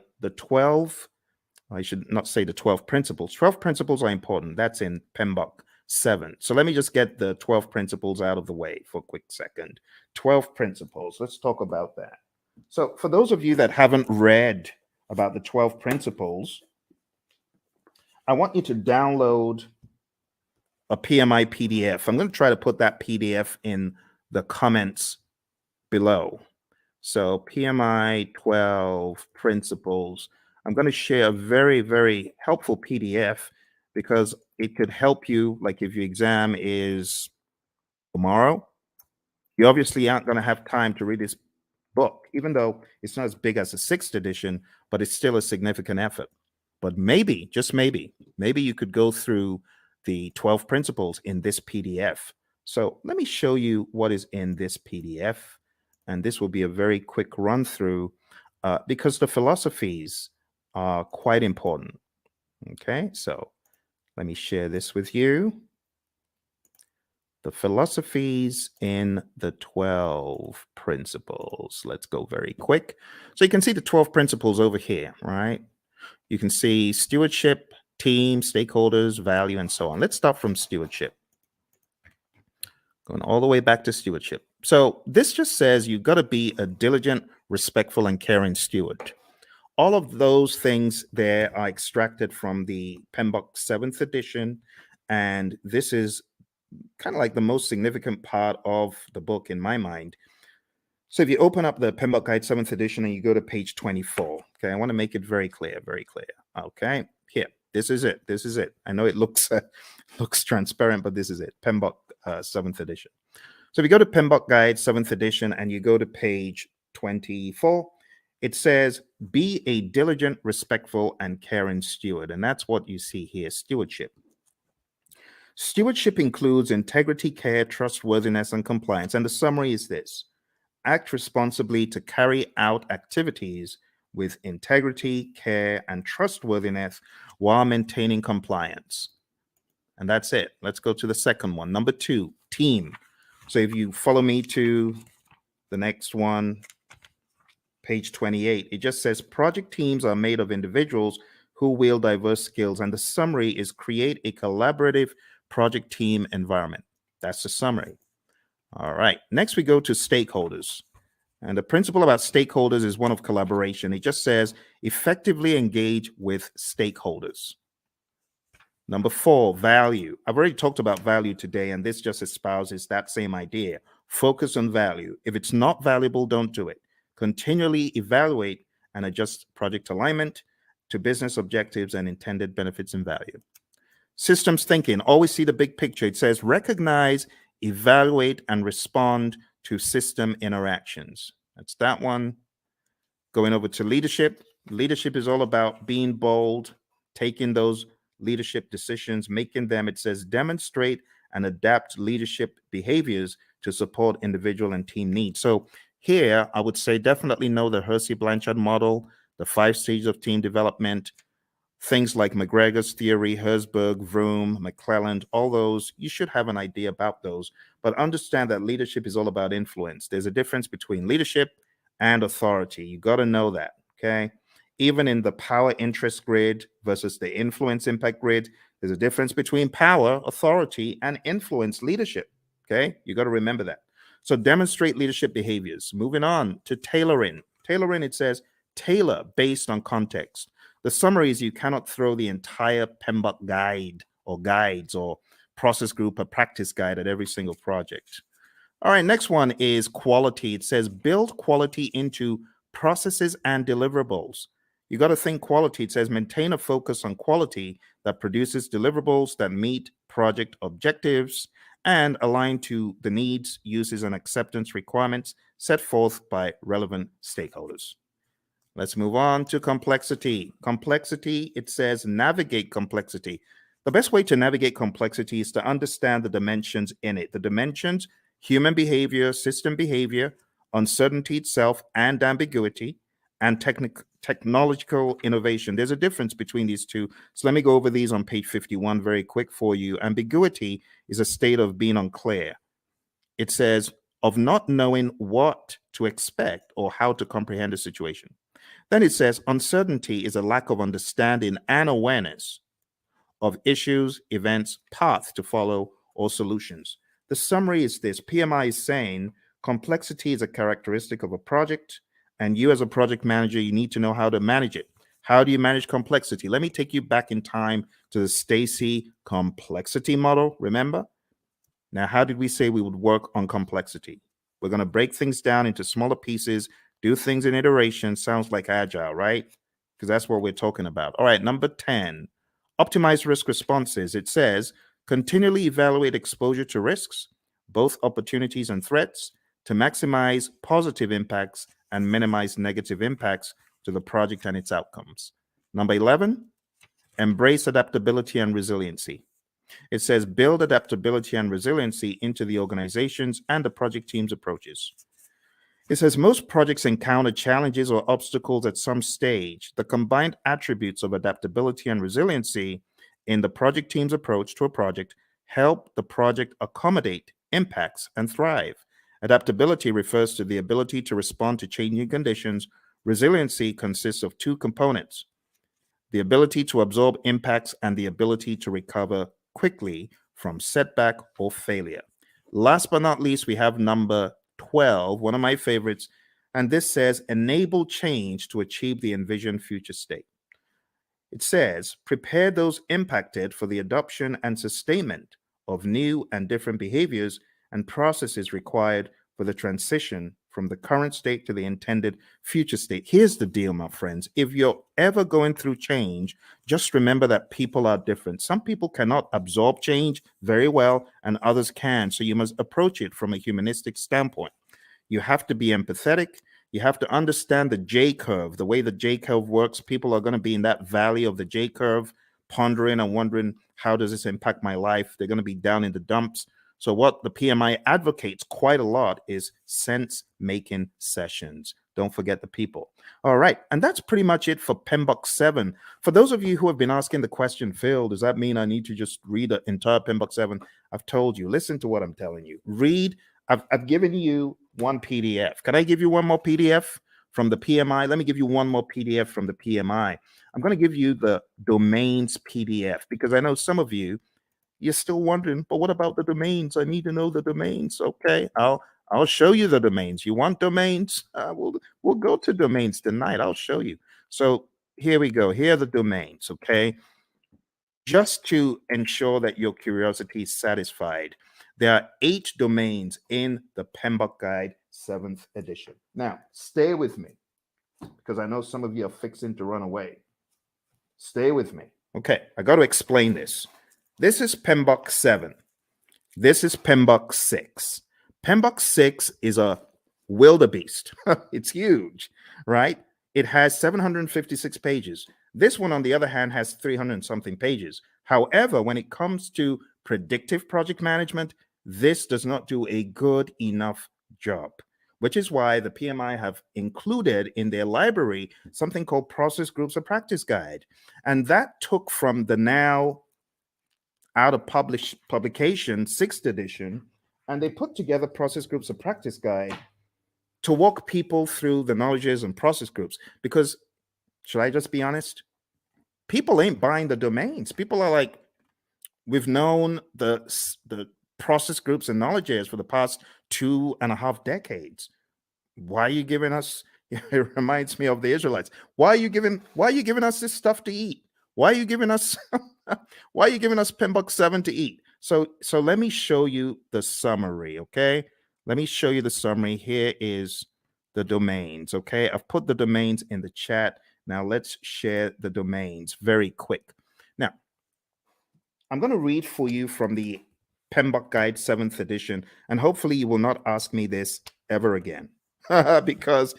Speaker 1: I should not say the 12 principles. 12 principles are important. That's in PMBOK 7. So let me just get the 12 principles out of the way for a quick second. 12 principles. Let's talk about that. So for those of you that haven't read about the 12 principles, I want you to download a PMI PDF. I'm going to try to put that PDF in the comments below. So PMI 12 principles. I'm going to share a very, very helpful PDF because it could help you. Like if your exam is tomorrow, you obviously aren't going to have time to read this book, even though it's not as big as the 6th edition, but it's still a significant effort. But maybe, just maybe you could go through the 12 principles in this PDF. So let me show you what is in this PDF. And this will be a very quick run through because the philosophies are quite important. Okay, so let me share this with you. The philosophies in the 12 principles. Let's go very quick. So you can see the 12 principles over here, right? You can see stewardship, team, stakeholders, value, and so on. Let's start from stewardship. Going all the way back to stewardship. So this just says you've got to be a diligent, respectful, and caring steward. All of those things there are extracted from the PMBOK 7th edition, and this is kind of like the most significant part of the book in my mind. So if you open up the PMBOK Guide 7th edition and you go to page 24, okay, I want to make it very clear, very clear. Okay, here, this is it. This is it. I know it looks transparent, but this is it. PMBOK 7th edition. So if you go to PMBOK Guide 7th edition and you go to page 24, it says, be a diligent, respectful, and caring steward. And that's what you see here, stewardship. Stewardship includes integrity, care, trustworthiness, and compliance. And the summary is this: act responsibly to carry out activities with integrity, care, and trustworthiness while maintaining compliance. And that's it. Let's go to the second one. Number 2, team. So if you follow me to the next one, page 28, it just says project teams are made of individuals who wield diverse skills. And the summary is create a collaborative project team environment. That's the summary. All right. Next, we go to stakeholders. And the principle about stakeholders is one of collaboration. It just says effectively engage with stakeholders. Number 4, value. I've already talked about value today, and this just espouses that same idea. Focus on value. If it's not valuable, don't do it. Continually evaluate and adjust project alignment to business objectives and intended benefits and value. Systems thinking. Always see the big picture. It says recognize, evaluate, and respond to system interactions. That's that one. Going over to leadership. Leadership is all about being bold, taking those leadership decisions, making them, it says, demonstrate and adapt leadership behaviors to support individual and team needs. So here, I would say definitely know the Hersey-Blanchard model, the 5 stages of team development, things like McGregor's theory, Herzberg, Vroom, McClelland, all those, you should have an idea about those. But understand that leadership is all about influence. There's a difference between leadership and authority. You got to know that, okay? Even in the power interest grid versus the influence impact grid, there's a difference between power, authority, and influence leadership, okay? You got to remember that. So demonstrate leadership behaviors. Moving on to tailoring. Tailoring, it says, tailor based on context. The summary is you cannot throw the entire PMBOK guide or guides or process group or practice guide at every single project. All right, next one is quality. It says build quality into processes and deliverables. You got to think quality. It says maintain a focus on quality that produces deliverables that meet project objectives and align to the needs, uses, and acceptance requirements set forth by relevant stakeholders. Let's move on to complexity. Complexity, it says navigate complexity. The best way to navigate complexity is to understand the dimensions in it. The dimensions, human behavior, system behavior, uncertainty itself, and ambiguity, and technological innovation. There's a difference between these two. So let me go over these on page 51 very quick for you. Ambiguity is a state of being unclear. It says of not knowing what to expect or how to comprehend a situation. Then it says uncertainty is a lack of understanding and awareness of issues, events, paths to follow, or solutions. The summary is this. PMI is saying complexity is a characteristic of a project, and you as a project manager, you need to know how to manage it. How do you manage complexity? Let me take you back in time to the Stacy complexity model, remember? Now, how did we say we would work on complexity? We're going to break things down into smaller pieces, do things in iteration. Sounds like agile, right? Because that's what we're talking about. All right, number 10, optimize risk responses. It says continually evaluate exposure to risks, both opportunities and threats, to maximize positive impacts and minimize negative impacts to the project and its outcomes. Number 11, embrace adaptability and resiliency. It says build adaptability and resiliency into the organizations and the project team's approaches. It says most projects encounter challenges or obstacles at some stage. The combined attributes of adaptability and resiliency in the project team's approach to a project help the project accommodate impacts and thrive. Adaptability refers to the ability to respond to changing conditions. Resiliency consists of 2 components: the ability to absorb impacts and the ability to recover quickly from setback or failure. Last but not least, we have number 12, one of my favorites, and this says enable change to achieve the envisioned future state. It says prepare those impacted for the adoption and sustainment of new and different behaviors and processes required for the transition from the current state to the intended future state. Here's the deal, my friends. If you're ever going through change, just remember that people are different. Some people cannot absorb change very well, and others can. So you must approach it from a humanistic standpoint. You have to be empathetic. You have to understand the J curve, the way the J curve works. People are going to be in that valley of the J curve, pondering and wondering, how does this impact my life? They're going to be down in the dumps. So what the PMI advocates quite a lot is sense-making sessions. Don't forget the people. All right, and that's pretty much it for PMBOK 7. For those of you who have been asking the question, Phil, does that mean I need to just read the entire PMBOK 7? I've told you, listen to what I'm telling you. Read, I've given you one PDF. Can I give you one more PDF from the PMI? Let me give you one more PDF from the PMI. I'm going to give you the domains PDF because I know some of you, you're still wondering, but what about the domains? I need to know the domains. Okay, I'll show you the domains. You want domains? We'll go to domains tonight. I'll show you. So here we go. Here are the domains. Okay, just to ensure that your curiosity is satisfied, there are 8 domains in the PMBOK Guide 7th edition. Now, stay with me because I know some of you are fixing to run away. Stay with me. Okay, I got to explain this. This is PMBOK 7. This is PMBOK 6. PMBOK 6 is a wildebeest. It's huge, right? It has 756 pages. This one, on the other hand, has 300 and something pages. However, when it comes to predictive project management, this does not do a good enough job, which is why the PMI have included in their library something called Process Groups of Practice Guide. And that took from the now out of publication 6th edition, and they put together Process Groups of Practice Guide to walk people through the knowledges and process groups. Because, should I just be honest? People ain't buying the domains. People are like, we've known the process groups and knowledge areas for the past 2.5 decades. Why are you giving us? It reminds me of the Israelites. Why are you giving us this stuff to eat? Why are you giving us why are you giving us PMBOK 7 to eat? So let me show you the summary, okay? Let me show you the summary. Here is the domains, okay? I've put the domains in the chat. Now let's share the domains very quick. Now, I'm going to read for you from the PMBOK Guide 7th edition, and hopefully you will not ask me this ever again because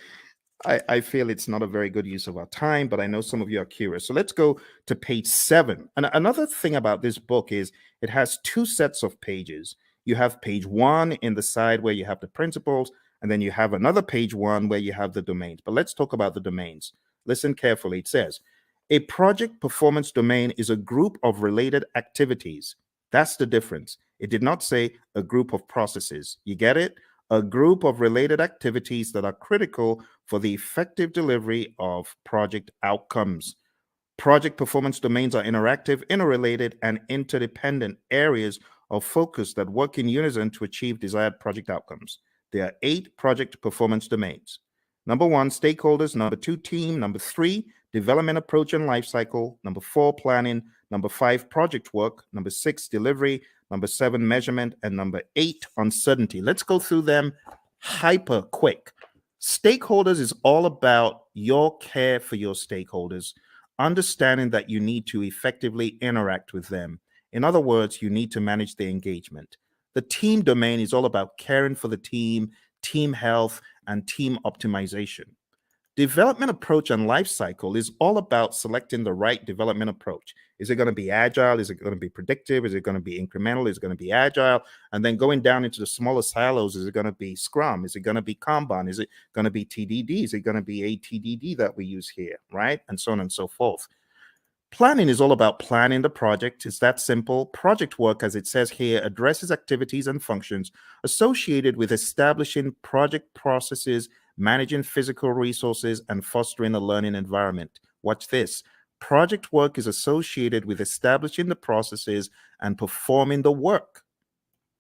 Speaker 1: I feel it's not a very good use of our time, but I know some of you are curious. So let's go to page 7. And another thing about this book is it has 2 sets of pages. You have page 1 in the side where you have the principles, and then you have another page 1 where you have the domains. But let's talk about the domains. Listen carefully. It says, a project performance domain is a group of related activities. That's the difference. It did not say a group of processes. You get it? A group of related activities that are critical for the effective delivery of project outcomes. Project performance domains are interactive, interrelated, and interdependent areas of focus that work in unison to achieve desired project outcomes. There are 8 project performance domains. Number 1, stakeholders. Number 2, team. Number 3, development approach and lifecycle. Number 4, planning. Number 5, project work. Number 6, delivery. Number 7, measurement. And number 8, uncertainty. Let's go through them hyper quick. Stakeholders is all about your care for your stakeholders, understanding that you need to effectively interact with them. In other words, you need to manage their engagement. The team domain is all about caring for the team, team health, and team optimization. Development approach and life cycle is all about selecting the right development approach. Is it going to be agile? Is it going to be predictive? Is it going to be incremental? Is it going to be agile? And then going down into the smaller silos, is it going to be Scrum? Is it going to be Kanban? Is it going to be TDD? Is it going to be ATDD that we use here, right? And so on and so forth. Planning is all about planning the project. It's that simple. Project work, as it says here, addresses activities and functions associated with establishing project processes, managing physical resources, and fostering a learning environment. Watch this. Project work is associated with establishing the processes and performing the work.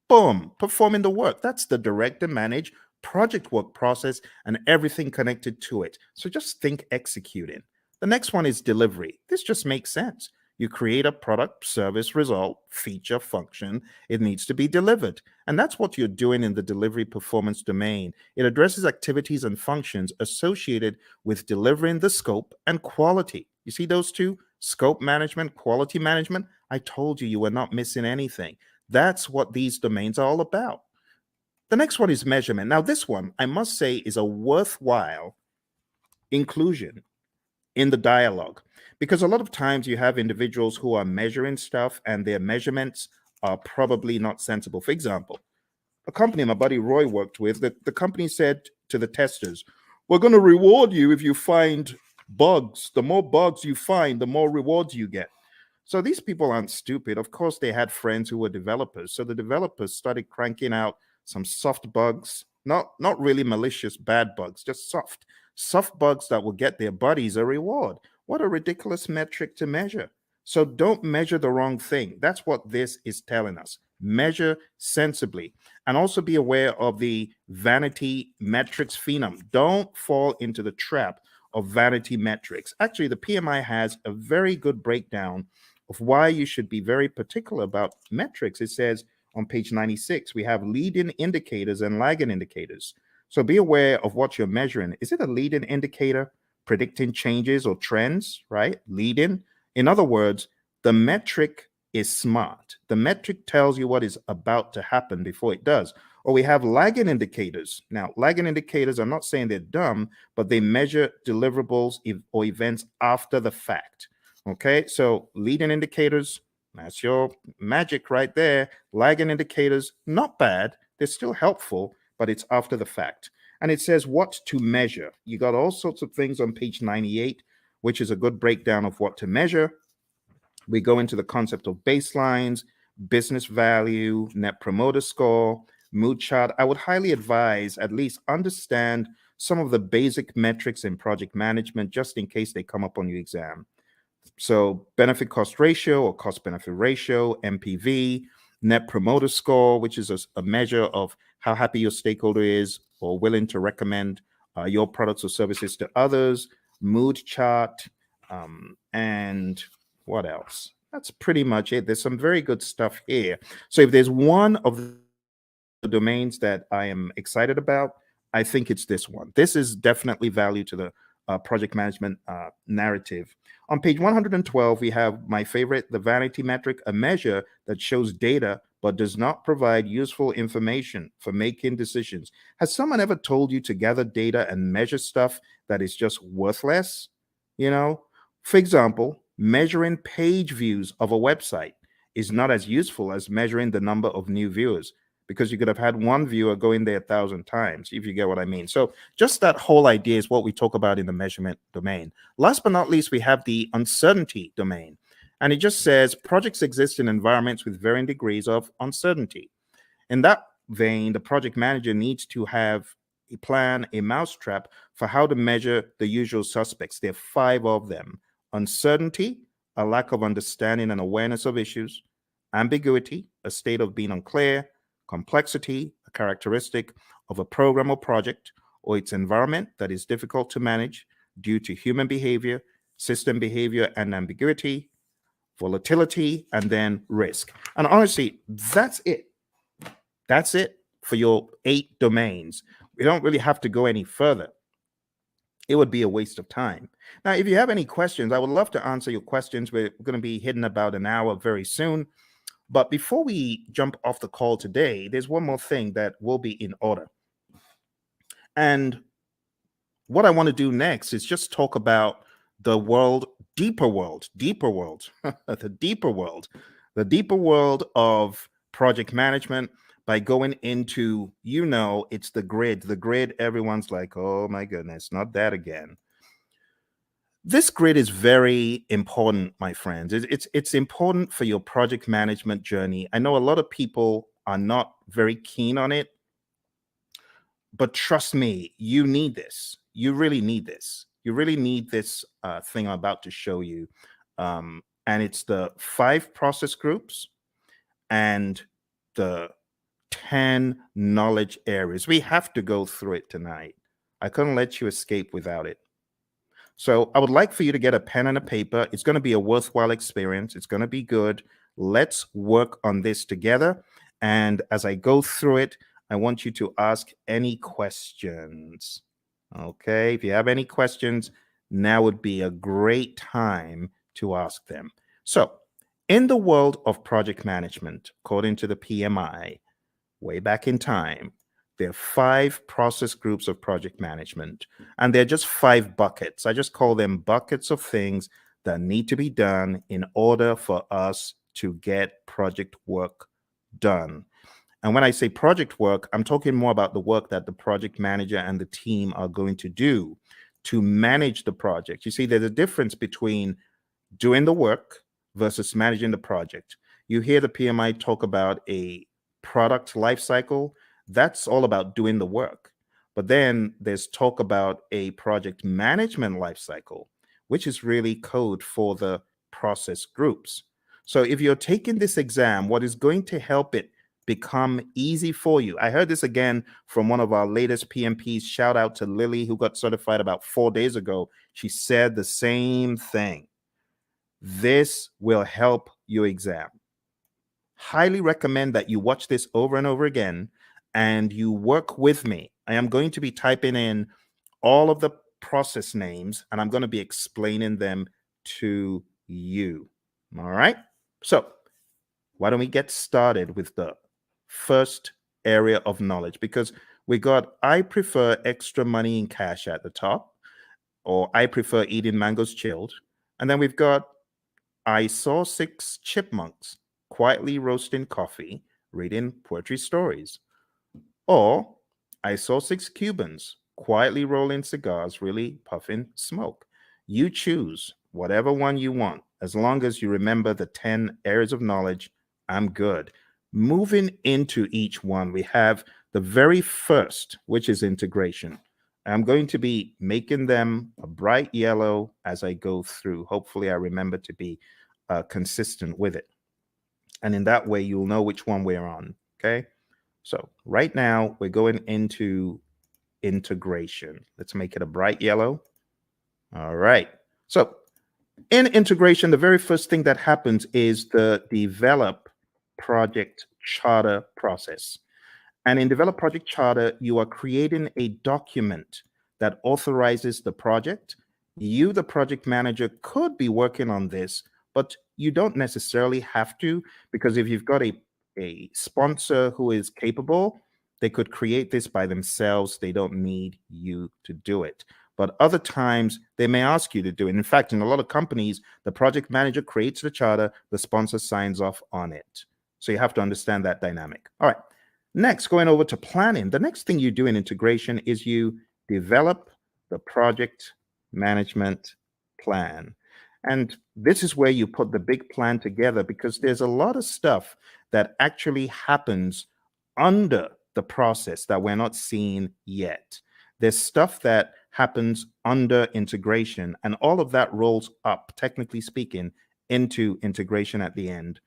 Speaker 1: Boom, performing the work. That's the direct and manage project work process and everything connected to it. So just think executing. The next one is delivery. This just makes sense. You create a product, service, result, feature, function. It needs to be delivered. And that's what you're doing in the delivery performance domain. It addresses activities and functions associated with delivering the scope and quality. You see those two? Scope management, quality management. I told you you were not missing anything. That's what these domains are all about. The next one is measurement. Now, this one, I must say, is a worthwhile inclusion in the dialogue, because a lot of times you have individuals who are measuring stuff and their measurements are probably not sensible. For example, a company my buddy Roy worked with, the company said to the testers, we're going to reward you if you find bugs. The more bugs you find, the more rewards you get. So these people aren't stupid. Of course, they had friends who were developers. So the developers started cranking out some soft bugs, not really malicious bad bugs, just soft bugs that will get their buddies a reward. What a ridiculous metric to measure. So don't measure the wrong thing. That's what this is telling us. Measure sensibly, and also be aware of the vanity metrics phenom. Don't fall into the trap of vanity metrics. Actually, the PMI has a very good breakdown of why you should be very particular about metrics. It says on page 96, we have leading indicators and lagging indicators. So be aware of what you're measuring. Is it a leading indicator predicting changes or trends, right? Leading. In other words, the metric is smart. The metric tells you what is about to happen before it does. Or we have lagging indicators. Now, lagging indicators, I'm not saying they're dumb, but they measure deliverables or events after the fact. Okay, so leading indicators, that's your magic right there. Lagging indicators, not bad. They're still helpful, but it's after the fact. And it says what to measure. You got all sorts of things on page 98, which is a good breakdown of what to measure. We go into the concept of baselines, business value, net promoter score, mood chart. I would highly advise at least understand some of the basic metrics in project management just in case they come up on your exam. So benefit cost ratio or cost benefit ratio, MPV, net promoter score, which is a measure of how happy your stakeholder is or willing to recommend your products or services to others, mood chart, and what else? That's pretty much it. There's some very good stuff here. So if there's one of the domains that I am excited about, I think it's this one. This is definitely value to the project management narrative. On page 112, we have my favorite, the vanity metric, a measure that shows data but does not provide useful information for making decisions. Has someone ever told you to gather data and measure stuff that is just worthless? You know, for example, measuring page views of a website is not as useful as measuring the number of new viewers, because you could have had one viewer go in there 1,000 times, if you get what I mean. So just that whole idea is what we talk about in the measurement domain. Last but not least, we have the uncertainty domain. And it just says projects exist in environments with varying degrees of uncertainty. In that vein, the project manager needs to have a plan, a mousetrap for how to measure the usual suspects. There are 5 of them: uncertainty, a lack of understanding and awareness of issues; ambiguity, a state of being unclear; complexity, a characteristic of a program or project or its environment that is difficult to manage due to human behavior, system behavior, and ambiguity; volatility; and then risk. And honestly, that's it. That's it for your 8 domains. We don't really have to go any further. It would be a waste of time. Now, if you have any questions, I would love to answer your questions. We're going to be hitting about an hour very soon. But before we jump off the call today, there's one more thing that will be in order. And what I want to do next is just talk about the deeper world, the deeper world of project management by going into, it's the grid. The grid, everyone's like, oh my goodness, not that again. This grid is very important, my friends. It's important for your project management journey. I know a lot of people are not very keen on it, but trust me, you need this. You really need this. You really need this thing I'm about to show you. And it's the 5 process groups and the 10 knowledge areas. We have to go through it tonight. I couldn't let you escape without it. So I would like for you to get a pen and a paper. It's going to be a worthwhile experience. It's going to be good. Let's work on this together. And as I go through it, I want you to ask any questions. Okay, if you have any questions, now would be a great time to ask them. So in the world of project management, according to the PMI, way back in time, there are 5 process groups of project management, and they're just 5 buckets. I just call them buckets of things that need to be done in order for us to get project work done. And when I say project work, I'm talking more about the work that the project manager and the team are going to do to manage the project. You see, there's a difference between doing the work versus managing the project. You hear the PMI talk about a product life cycle. That's all about doing the work. But then there's talk about a project management life cycle, which is really code for the process groups. So if you're taking this exam, what is going to help it become easy for you? I heard this again from one of our latest PMPs. Shout out to Lily, who got certified about 4 days ago. She said the same thing. This will help your exam. Highly recommend that you watch this over and over again and you work with me. I am going to be typing in all of the process names and I'm going to be explaining them to you. All right. So why don't we get started with the first area of knowledge? Because we got, I prefer extra money in cash at the top, or I prefer eating mangoes chilled. And then we've got, I saw 6 chipmunks quietly roasting coffee, reading poetry stories. Or I saw 6 Cubans quietly rolling cigars, really puffing smoke. You choose whatever one you want. As long as you remember the 10 areas of knowledge, I'm good. Moving into each one, we have the very first, which is integration. I'm going to be making them a bright yellow as I go through. Hopefully, I remember to be consistent with it. And in that way, you'll know which one we're on. Okay. So right now, we're going into integration. Let's make it a bright yellow. All right. So in integration, the very first thing that happens is the develop project charter process. And in Develop Project Charter, you are creating a document that authorizes the project. You, the project manager, could be working on this, but you don't necessarily have to, because if you've got a sponsor who is capable, they could create this by themselves. They don't need you to do it. But other times, they may ask you to do it. In fact, in a lot of companies, the project manager creates the charter, the sponsor signs off on it. So you have to understand that dynamic. All right. Next, going over to planning, the next thing you do in integration is you develop the project management plan. And this is where you put the big plan together, because there's a lot of stuff that actually happens under the process that we're not seeing yet. There's stuff that happens under integration, and all of that rolls up, technically speaking, into integration at the end.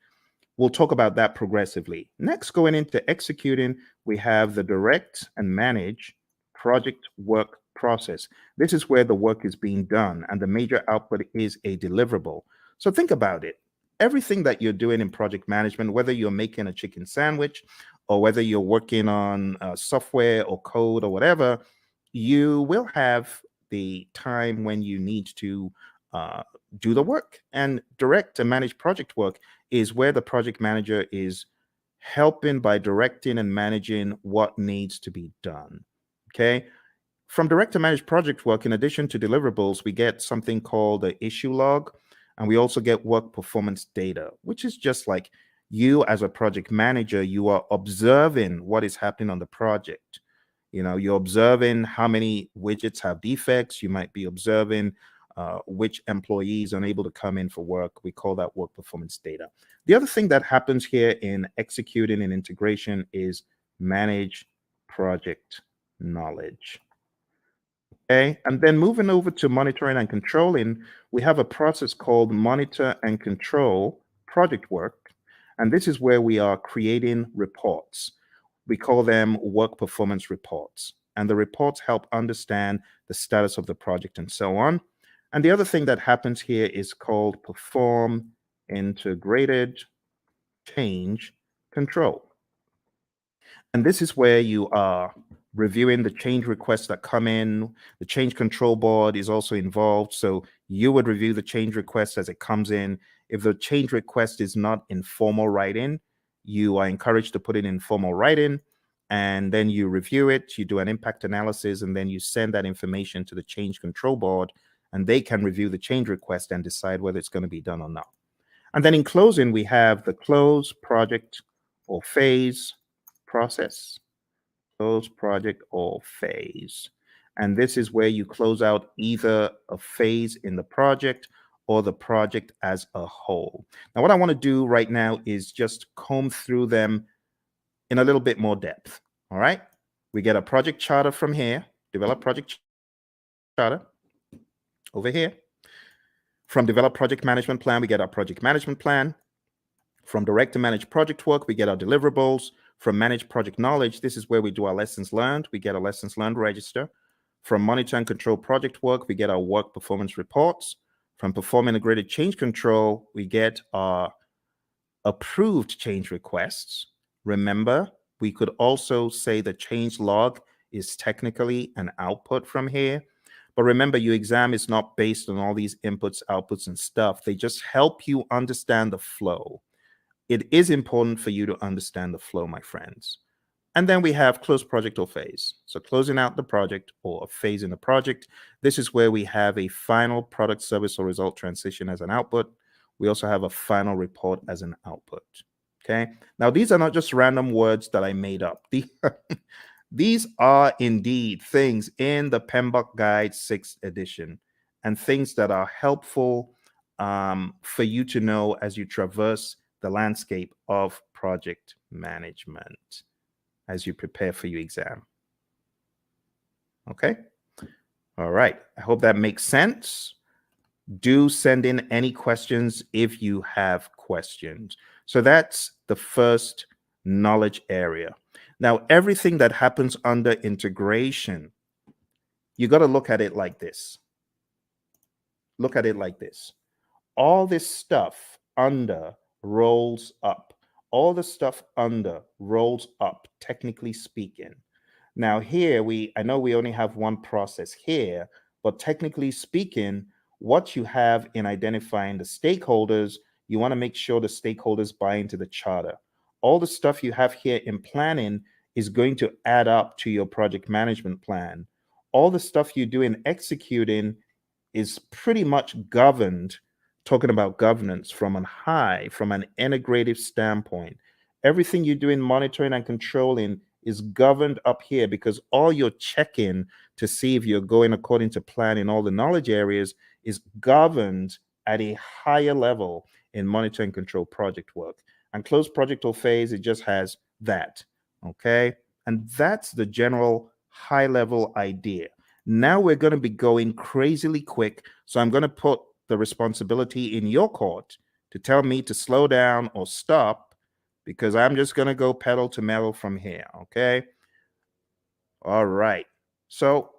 Speaker 1: We'll talk about that progressively. Next, going into executing, we have the direct and manage project work process. This is where the work is being done and the major output is a deliverable. So think about it. Everything that you're doing in project management, whether you're making a chicken sandwich or whether you're working on software or code or whatever, you will have the time when you need to do the work. And direct and manage project work is where the project manager is helping by directing and managing what needs to be done. Okay. From direct to manage project work, in addition to deliverables, we get something called the issue log, and we also get work performance data, which is just like you as a project manager, you are observing what is happening on the project. You know, you're observing how many widgets have defects. You might be observing which employees are unable to come in for work. We call that work performance data. The other thing that happens here in executing and integration is manage project knowledge. Okay, and then moving over to monitoring and controlling, we have a process called monitor and control project work. And this is where we are creating reports. We call them work performance reports. And the reports help understand the status of the project and so on. And the other thing that happens here is called perform integrated change control. And this is where you are reviewing the change requests that come in. The change control board is also involved. So you would review the change request as it comes in. If the change request is not in formal writing, you are encouraged to put it in formal writing. And then you review it, you do an impact analysis, and then you send that information to the change control board, and they can review the change request and decide whether it's going to be done or not. And then in closing, we have the close project or phase process. Close project or phase. And this is where you close out either a phase in the project or the project as a whole. Now, what I want to do right now is just comb through them in a little bit more depth. All right. We get a project charter from here, develop project charter over here. From develop project management plan, we get our project management plan. From direct to manage project work, we get our deliverables. From manage project knowledge, this is where we do our lessons learned. We get a lessons learned register. From monitor and control project work, we get our work performance reports. From perform integrated change control, we get our approved change requests. Remember, we could also say the change log is technically an output from here. But remember, your exam is not based on all these inputs, outputs, and stuff. They just help you understand the flow. It is important for you to understand the flow, my friends. And then we have close project or phase. So closing out the project or a phase in the project. This is where we have a final product, service, or result transition as an output. We also have a final report as an output. Okay. Now, these are not just random words that I made up. These are indeed things in the PMBOK Guide 6th edition and things that are helpful for you to know as you traverse the landscape of project management as you prepare for your exam. Okay. All right. I hope that makes sense. Do send in any questions if you have questions. So that's the first knowledge area. Now, everything that happens under integration, you got to look at it like this. Look at it like this. All this stuff under rolls up. All the stuff under rolls up, technically speaking. Now here, I know we only have one process here, but technically speaking, what you have in identifying the stakeholders, you want to make sure the stakeholders buy into the charter. All the stuff you have here in planning is going to add up to your project management plan. All the stuff you do in executing is pretty much governed, talking about governance from an integrative standpoint. Everything you do in monitoring and controlling is governed up here because all you're checking to see if you're going according to plan in all the knowledge areas is governed at a higher level in monitor and control project work. And close project or phase, it just has that. Okay. And that's the general high level idea. Now we're going to be going crazily quick. So I'm going to put the responsibility in your court to tell me to slow down or stop because I'm just going to go pedal to metal from here. Okay. All right. So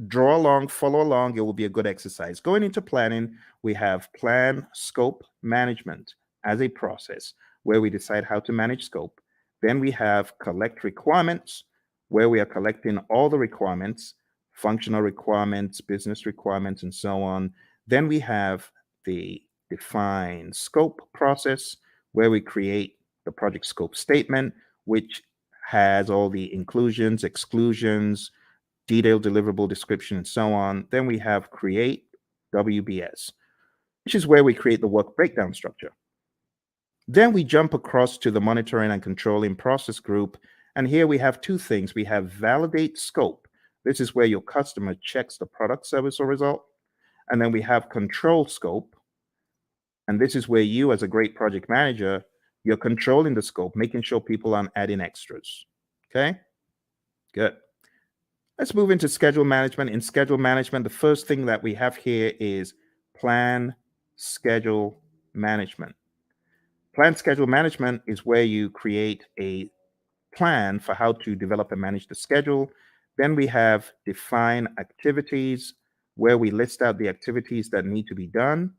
Speaker 1: draw along, follow along. It will be a good exercise. Going into planning, we have plan, scope, management as a process where we decide how to manage scope. Then we have collect requirements, where we are collecting all the requirements, functional requirements, business requirements, and so on. Then we have the define scope process, where we create the project scope statement, which has all the inclusions, exclusions, detailed deliverable description, and so on. Then we have create WBS, which is where we create the work breakdown structure. Then we jump across to the monitoring and controlling process group. And here we have two things. We have validate scope. This is where your customer checks the product, service, or result. And then we have control scope. And this is where you, as a great project manager, you're controlling the scope, making sure people aren't adding extras. Okay, good. Let's move into schedule management. In schedule management, the first thing that we have here is plan schedule management. Plan schedule management is where you create a plan for how to develop and manage the schedule. Then we have define activities, where we list out the activities that need to be done.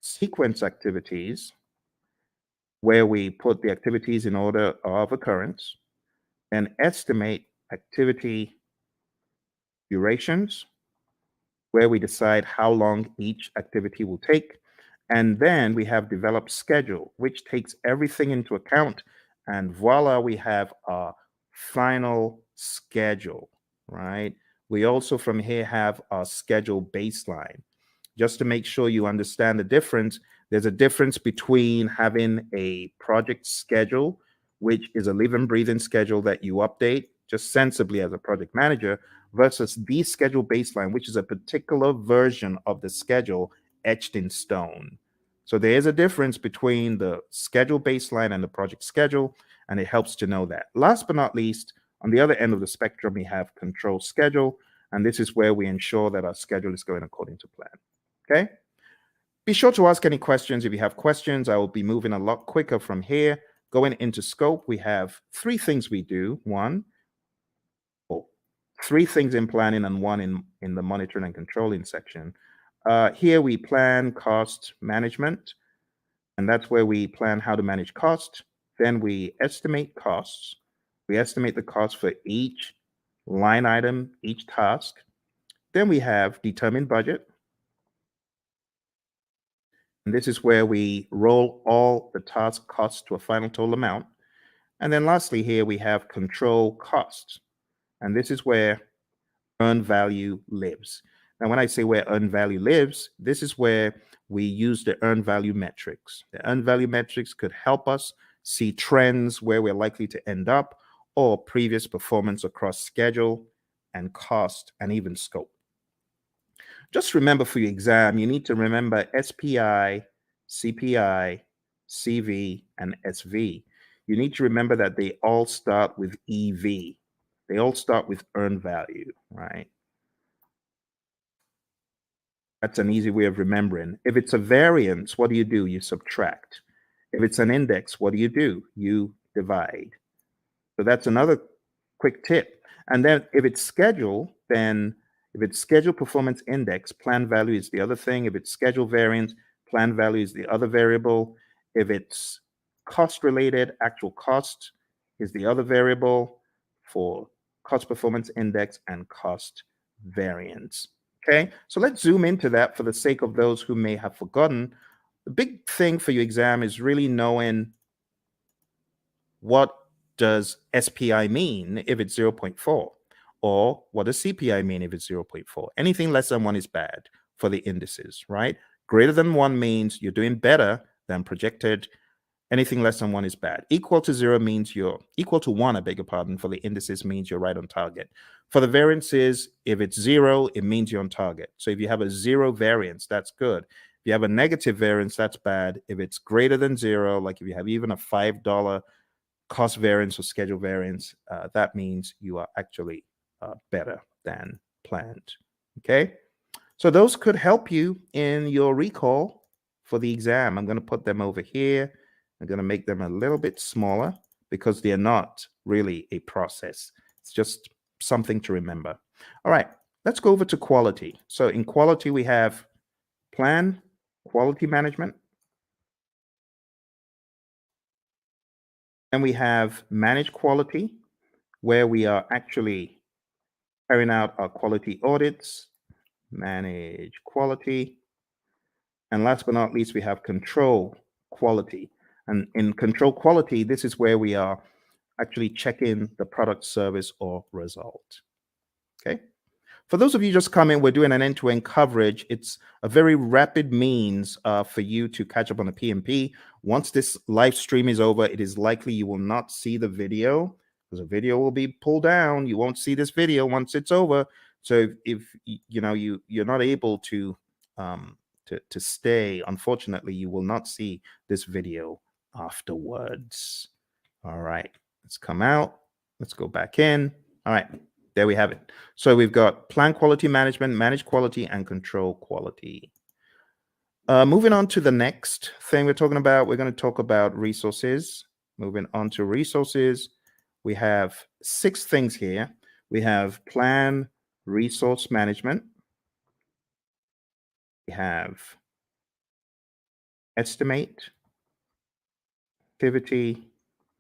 Speaker 1: Sequence activities, where we put the activities in order of occurrence. And estimate activity durations, where we decide how long each activity will take. And then we have develop schedule, which takes everything into account. And voila, we have our final schedule, right? We also from here have our schedule baseline. Just to make sure you understand the difference, There's a difference between having a project schedule, which is a living, breathing schedule that you update just sensibly as a project manager, versus the schedule baseline, which is a particular version of the schedule etched in stone. So there is a difference between the schedule baseline and the project schedule, and it helps to know that. Last but not least, on the other end of the spectrum, we have control schedule, and this is where we ensure that our schedule is going according to plan. Okay? Be sure to ask any questions. If you have questions, I will be moving a lot quicker from here. Going into scope, we have three things we do. Three things in planning and one in the monitoring and controlling section. Here we plan cost management, and that's where we plan how to manage cost. Then we estimate costs. We estimate the cost for each line item, each task. Then we have determine budget. And this is where we roll all the task costs to a final total amount. And then lastly, here we have control costs. And this is where earned value lives. Now, when I say where earned value lives, this is where we use the earned value metrics. The earned value metrics could help us see trends where we're likely to end up, or previous performance across schedule and cost and even scope. Just remember for your exam, you need to remember SPI, CPI, CV, and SV. You need to remember that they all start with EV. They all start with earned value, right? That's an easy way of remembering. If it's a variance, what do? You subtract. If it's an index, what do? You divide. So that's another quick tip. And then if it's schedule, then if it's schedule performance index, plan value is the other thing. If it's schedule variance, plan value is the other variable. If it's cost related, actual cost is the other variable for cost performance index and cost variance. Okay, so let's zoom into that for the sake of those who may have forgotten. The big thing for your exam is really knowing what does SPI mean if it's 0.4, or what does CPI mean if it's 0.4. Anything less than 1 is bad for the indices, right? Greater than 1 means you're doing better than projected. Anything less than 1 is bad. Equal to 0 means you're equal to 1, I beg your pardon, for the indices means you're right on target. For the variances, if it's 0, it means you're on target. So if you have a 0 variance, that's good. If you have a negative variance, that's bad. If it's greater than 0, like if you have even a $5 cost variance or schedule variance, that means you are actually better than planned. Okay, so those could help you in your recall for the exam. I'm going to put them over here. I'm going to make them a little bit smaller because they're not really a process. It's just something to remember. All right, let's go over to quality. So in quality, we have plan, quality management, and we have manage quality, where we are actually carrying out our quality audits, manage quality. And last but not least, we have control quality. And in control quality, this is where we are actually checking the product, service, or result. Okay. For those of you just coming, we're doing an end-to-end coverage. It's a very rapid means for you to catch up on the PMP. Once this live stream is over, it is likely you will not see the video because the video will be pulled down. You won't see this video once it's over. So if you know you're not able to stay, unfortunately, you will not see this video afterwards. All right, let's come out. Let's go back in. All right. There we have it. So we've got plan quality management, manage quality, and control quality. Moving on to the next thing we're talking about, we're going to talk about resources. Moving on to resources, we have 6 things here. We have plan resource management. We have estimate, activity,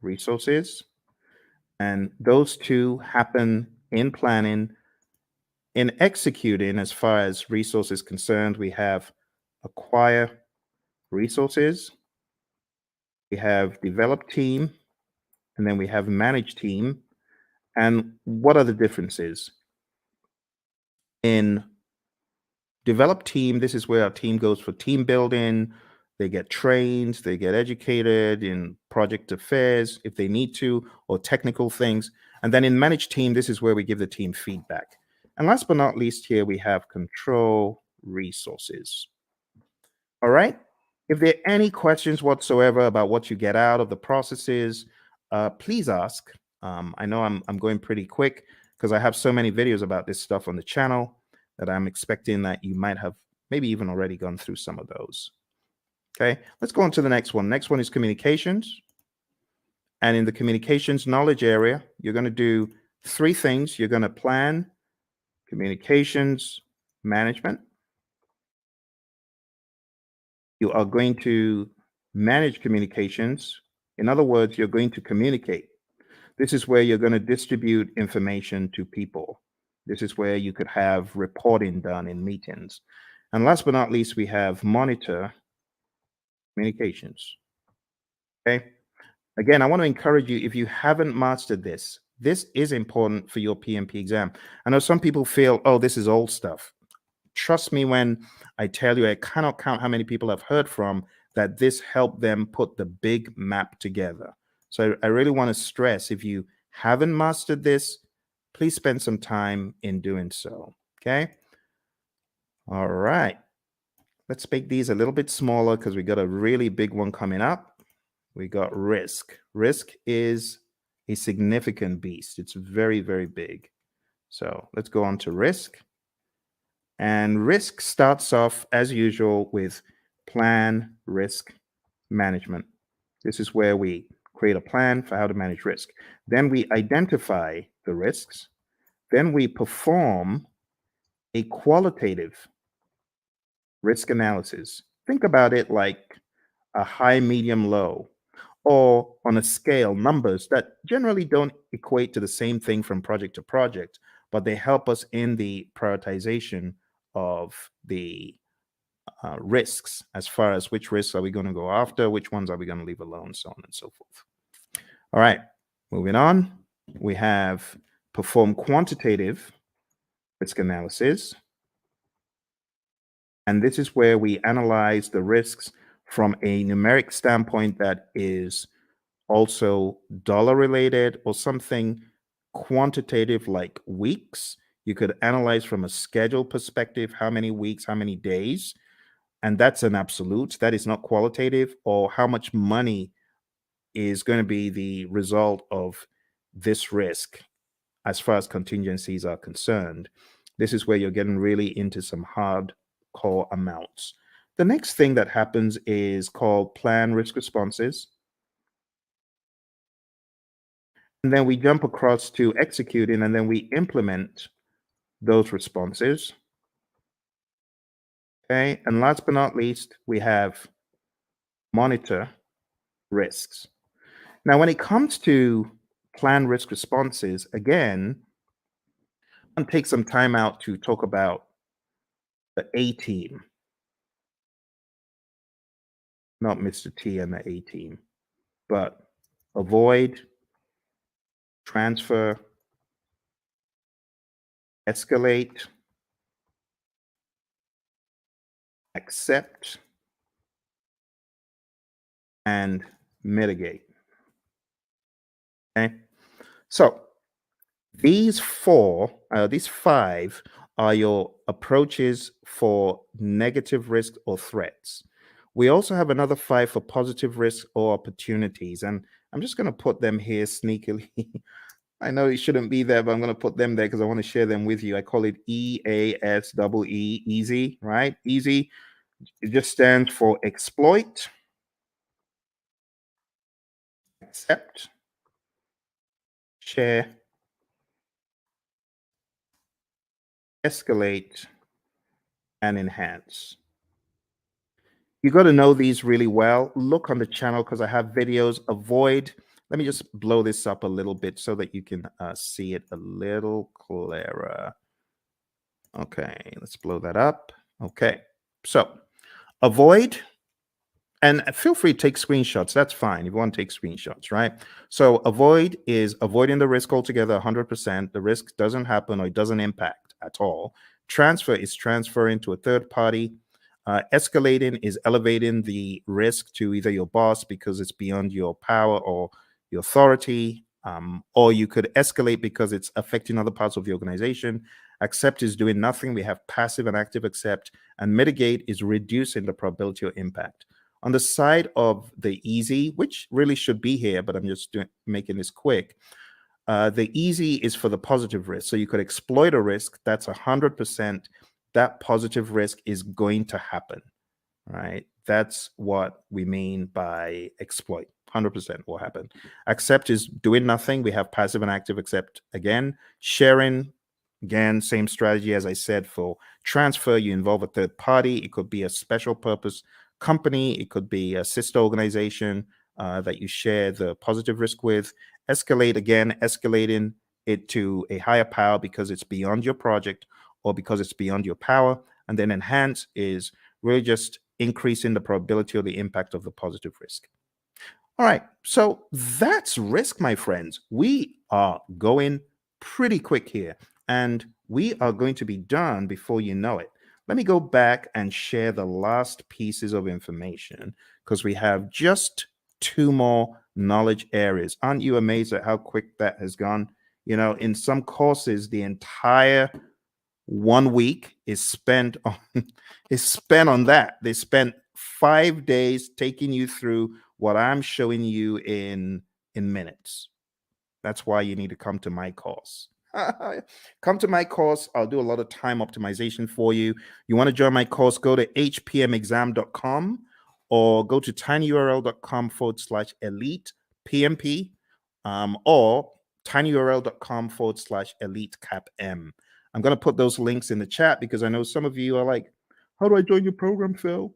Speaker 1: resources. And those two happen in planning. In executing, as far as resources concerned, we have acquire resources, we have develop team, and then we have manage team. And what are the differences? In develop team, this is where our team goes for team building, They get trained, they get educated in project affairs if they need to, or technical things. And then in managed team, this is where we give the team feedback. And last but not least, here we have control resources. All right. If there are any questions whatsoever about what you get out of the processes, please ask. I know I'm going pretty quick because I have so many videos about this stuff on the channel that I'm expecting that you might have maybe even already gone through some of those. Okay, let's go on to the next one. Next one is communications. And in the communications knowledge area, you're going to do three things. You're going to plan communications management. You are going to manage communications. In other words, you're going to communicate. This is where you're going to distribute information to people. This is where you could have reporting done in meetings. And last but not least, we have monitor communications. Okay. Again, I want to encourage you, if you haven't mastered this, this is important for your PMP exam. I know some people feel, oh, this is old stuff. Trust me when I tell you, I cannot count how many people I've heard from that this helped them put the big map together. So I really want to stress, if you haven't mastered this, please spend some time in doing so. Okay. All right. Let's make these a little bit smaller because we got a really big one coming up. We got risk. Risk is a significant beast. It's very, very big. So let's go on to risk. And risk starts off as usual with plan risk management. This is where we create a plan for how to manage risk. Then we identify the risks. Then we perform a qualitative risk analysis. Think about it like a high, medium, low, or on a scale, numbers that generally don't equate to the same thing from project to project, but they help us in the prioritization of the risks, as far as which risks are we going to go after, which ones are we going to leave alone, so on and so forth. All right, moving on. We have perform quantitative risk analysis. And this is where we analyze the risks from a numeric standpoint that is also dollar related or something quantitative like weeks. You could analyze from a schedule perspective, how many weeks, how many days, and that's an absolute. That is not qualitative. Or how much money is going to be the result of this risk as far as contingencies are concerned. This is where you're getting really into some hardcore amounts. The next thing that happens is called plan risk responses. And then we jump across to executing, and then we implement those responses. Okay, and last but not least, we have monitor risks. Now, when it comes to plan risk responses, again, I'll take some time out to talk about the A team, not Mr. T and the A team, but avoid, transfer, escalate, accept, and mitigate. Okay, so these five are your approaches for negative risk or threats. We also have another five for positive risk or opportunities, and I'm just going to put them here sneakily. I know it shouldn't be there, but I'm going to put them there because I want to share them with you. I call it EASEE, easy, right? Easy. It just stands for exploit, accept, share, escalate, and enhance. You got to know these really well. Look on the channel because I have videos. Avoid. Let me just blow this up a little bit so that you can see it a little clearer. Okay, let's blow that up. Okay, so avoid, and feel free to take screenshots. That's fine if you want to take screenshots, right? So avoid is avoiding the risk altogether, 100%. The risk doesn't happen or it doesn't impact at all. Transfer is transferring to a third party. Escalating is elevating the risk to either your boss because it's beyond your power or your authority, or you could escalate because it's affecting other parts of the organization. Accept is doing nothing. We have passive and active accept, and mitigate is reducing the probability or impact. On the side of the easy, which really should be here, but I'm just making this quick. The easy is for the positive risk. So you could exploit a risk that's 100%. That positive risk is going to happen, right? That's what we mean by exploit. 100% will happen. Accept is doing nothing. We have passive and active accept again. Sharing, again, same strategy as I said for transfer. You involve a third party. It could be a special purpose company. It could be a sister organization that you share the positive risk with. Escalate, again, escalating it to a higher power because it's beyond your project or because it's beyond your power. And then enhance is really just increasing the probability or the impact of the positive risk. All right, so that's risk, my friends. We are going pretty quick here, and we are going to be done before you know it. Let me go back and share the last pieces of information because we have just 2 more knowledge areas. Aren't you amazed at how quick that has gone? You know, in some courses, the entire 1 week is spent on that. They spent 5 days taking you through what I'm showing you in minutes. That's why you need to come to my course. Come to my course. I'll do a lot of time optimization for you. You want to join my course, go to hpmexam.com or go to tinyurl.com/elite PMP, or tinyurl.com/elite CAPM. I'm going to put those links in the chat because I know some of you are like, how do I join your program, Phil?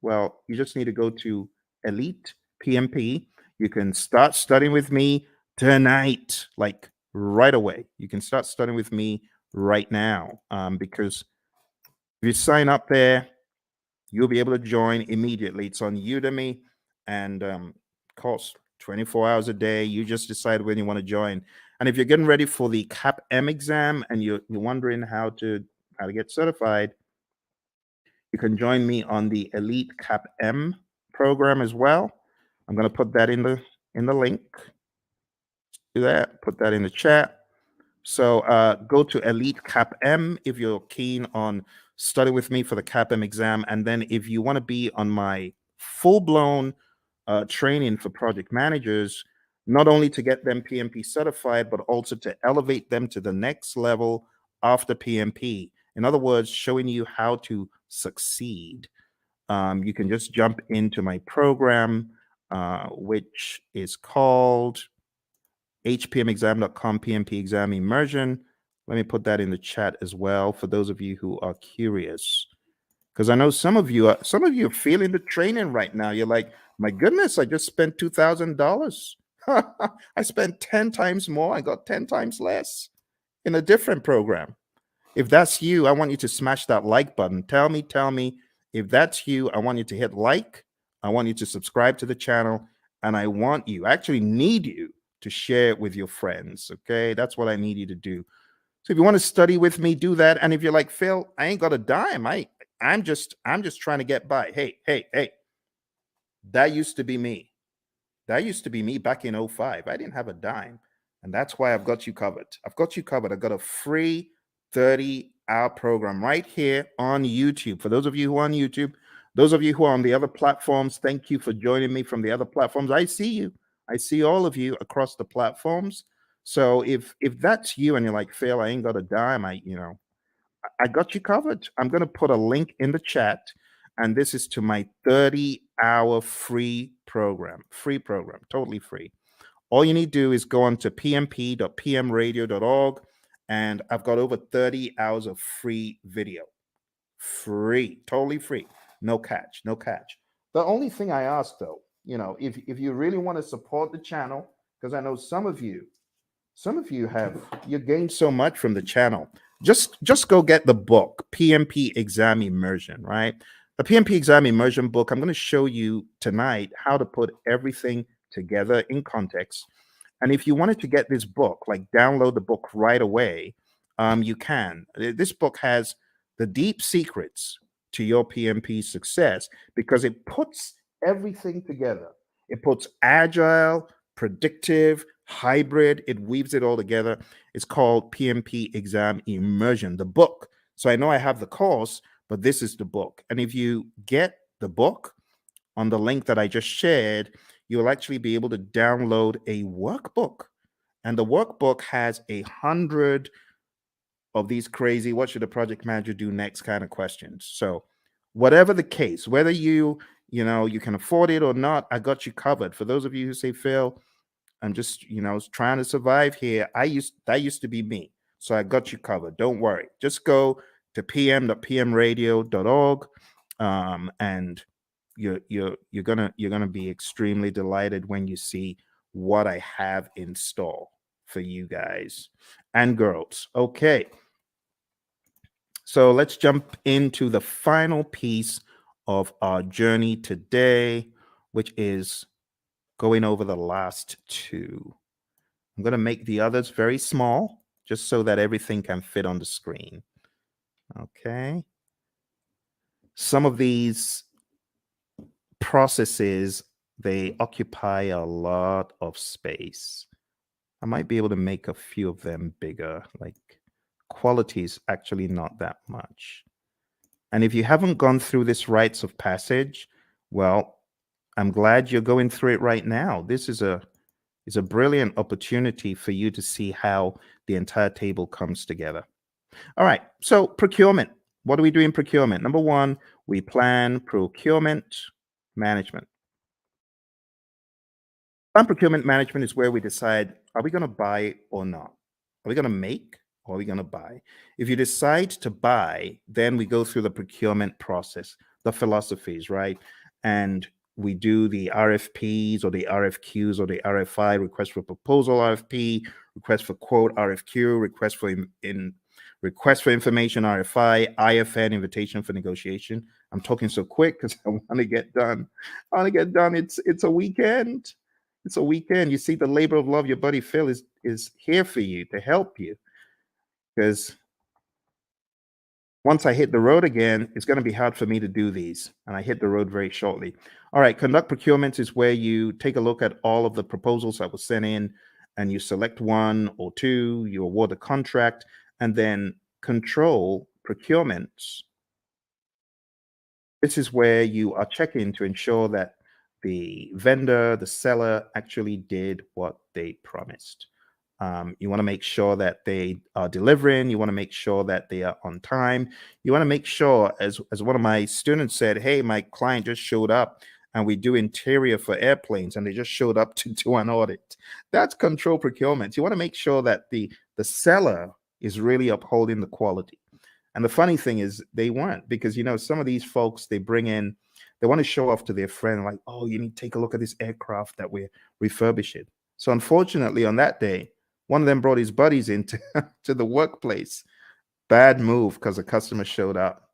Speaker 1: Well, you just need to go to Elite PMP. You can start studying with me tonight, like right away. You can start studying with me right now, because if you sign up there, you'll be able to join immediately. It's on Udemy, and costs 24 hours a day. You just decide when you want to join. And if you're getting ready for the CAPM exam and you're wondering how to get certified, you can join me on the Elite CAPM program as well. I'm going to put that in the link. Do that. Put that in the chat. So go to Elite CAPM if you're keen on study with me for the CAPM exam, and then if you want to be on my full-blown training for project managers, not only to get them PMP certified, but also to elevate them to the next level after PMP. In other words, showing you how to succeed. You can just jump into my program, which is called hpmexam.com PMP exam immersion. Let me put that in the chat as well for those of you who are curious, because I know some of you are feeling the training right now. You're like, my goodness, I just spent $2,000. I spent 10 times more. I got 10 times less in a different program. If that's you, I want you to smash that like button. Tell me if that's you. I want you to hit like. I want you to subscribe to the channel, and I actually need you to share it with your friends. Okay, that's what I need you to do. So if you want to study with me, do that. And if you're like, Phil, I ain't got a dime. I'm just trying to get by. Hey, that used to be me. That used to be me back in 05. I didn't have a dime. And that's why I've got you covered. I've got a free 30-hour program right here on YouTube. For those of you who are on YouTube, those of you who are on the other platforms, thank you for joining me from the other platforms. I see you. I see all of you across the platforms. So if that's you and you're like, Phil, I ain't got a dime, I got you covered. I'm going to put a link in the chat, and this is to my 30-hour free program, totally free. All you need to do is go on to pmp.pmradio.org, and I've got over 30 hours of free video. Free, totally free. No catch. The only thing I ask, though, if you really want to support the channel, because I know some of you you gained so much from the channel. Just go get the book, PMP Exam Immersion, right? The PMP Exam Immersion book, I'm going to show you tonight how to put everything together in context. And if you wanted to get this book, like download the book right away, you can. This book has the deep secrets to your PMP success because it puts everything together. It puts agile, predictive, hybrid, it weaves it all together. It's called PMP Exam Immersion, the book. So I know I have the course, but this is the book. And if you get the book on the link that I just shared, you'll actually be able to download a workbook. And the workbook has 100 of these crazy, what should a project manager do next kind of questions. So whatever the case, whether you can afford it or not, I got you covered. For those of you who say, Phil, I'm just, trying to survive here. That used to be me. So I got you covered. Don't worry. Just go to pm.pmradio.org, and you're gonna be extremely delighted when you see what I have in store for you guys and girls. Okay. So let's jump into the final piece of our journey today, which is going over the last two. I'm going to make the others very small, just so that everything can fit on the screen. Okay. Some of these processes, they occupy a lot of space. I might be able to make a few of them bigger, like quality is actually not that much. And if you haven't gone through this rites of passage, well, I'm glad you're going through it right now. This is a brilliant opportunity for you to see how the entire table comes together. All right, so procurement. What do we do in procurement? Number one, we plan procurement management. Plan procurement management is where we decide, are we going to buy or not? Are we going to make or are we going to buy? If you decide to buy, then we go through the procurement process, the philosophies, right? And we do the RFPs or the RFQs or the RFI, request for proposal RFP, request for quote RFQ, request for information RFI, IFN, invitation for negotiation. I'm talking so quick because I want to get done. I want to get done. It's a weekend. It's a weekend. You see, the labor of love, your buddy Phil is here for you to help you. Because once I hit the road again, it's going to be hard for me to do these. And I hit the road very shortly. All right, conduct procurements is where you take a look at all of the proposals that were sent in and you select one or two, you award a contract, and then control procurements. This is where you are checking to ensure that the vendor, the seller actually did what they promised. You want to make sure that they are delivering. You want to make sure that they are on time. You want to make sure, as one of my students said, hey, my client just showed up and we do interior for airplanes and they just showed up to do an audit. That's control procurement. You want to make sure that the seller is really upholding the quality. And the funny thing is they weren't, because, some of these folks, they bring in, they want to show off to their friend, like, oh, you need to take a look at this aircraft that we're refurbishing. So unfortunately, on that day, one of them brought his buddies into to the workplace. Bad move because the customer showed up.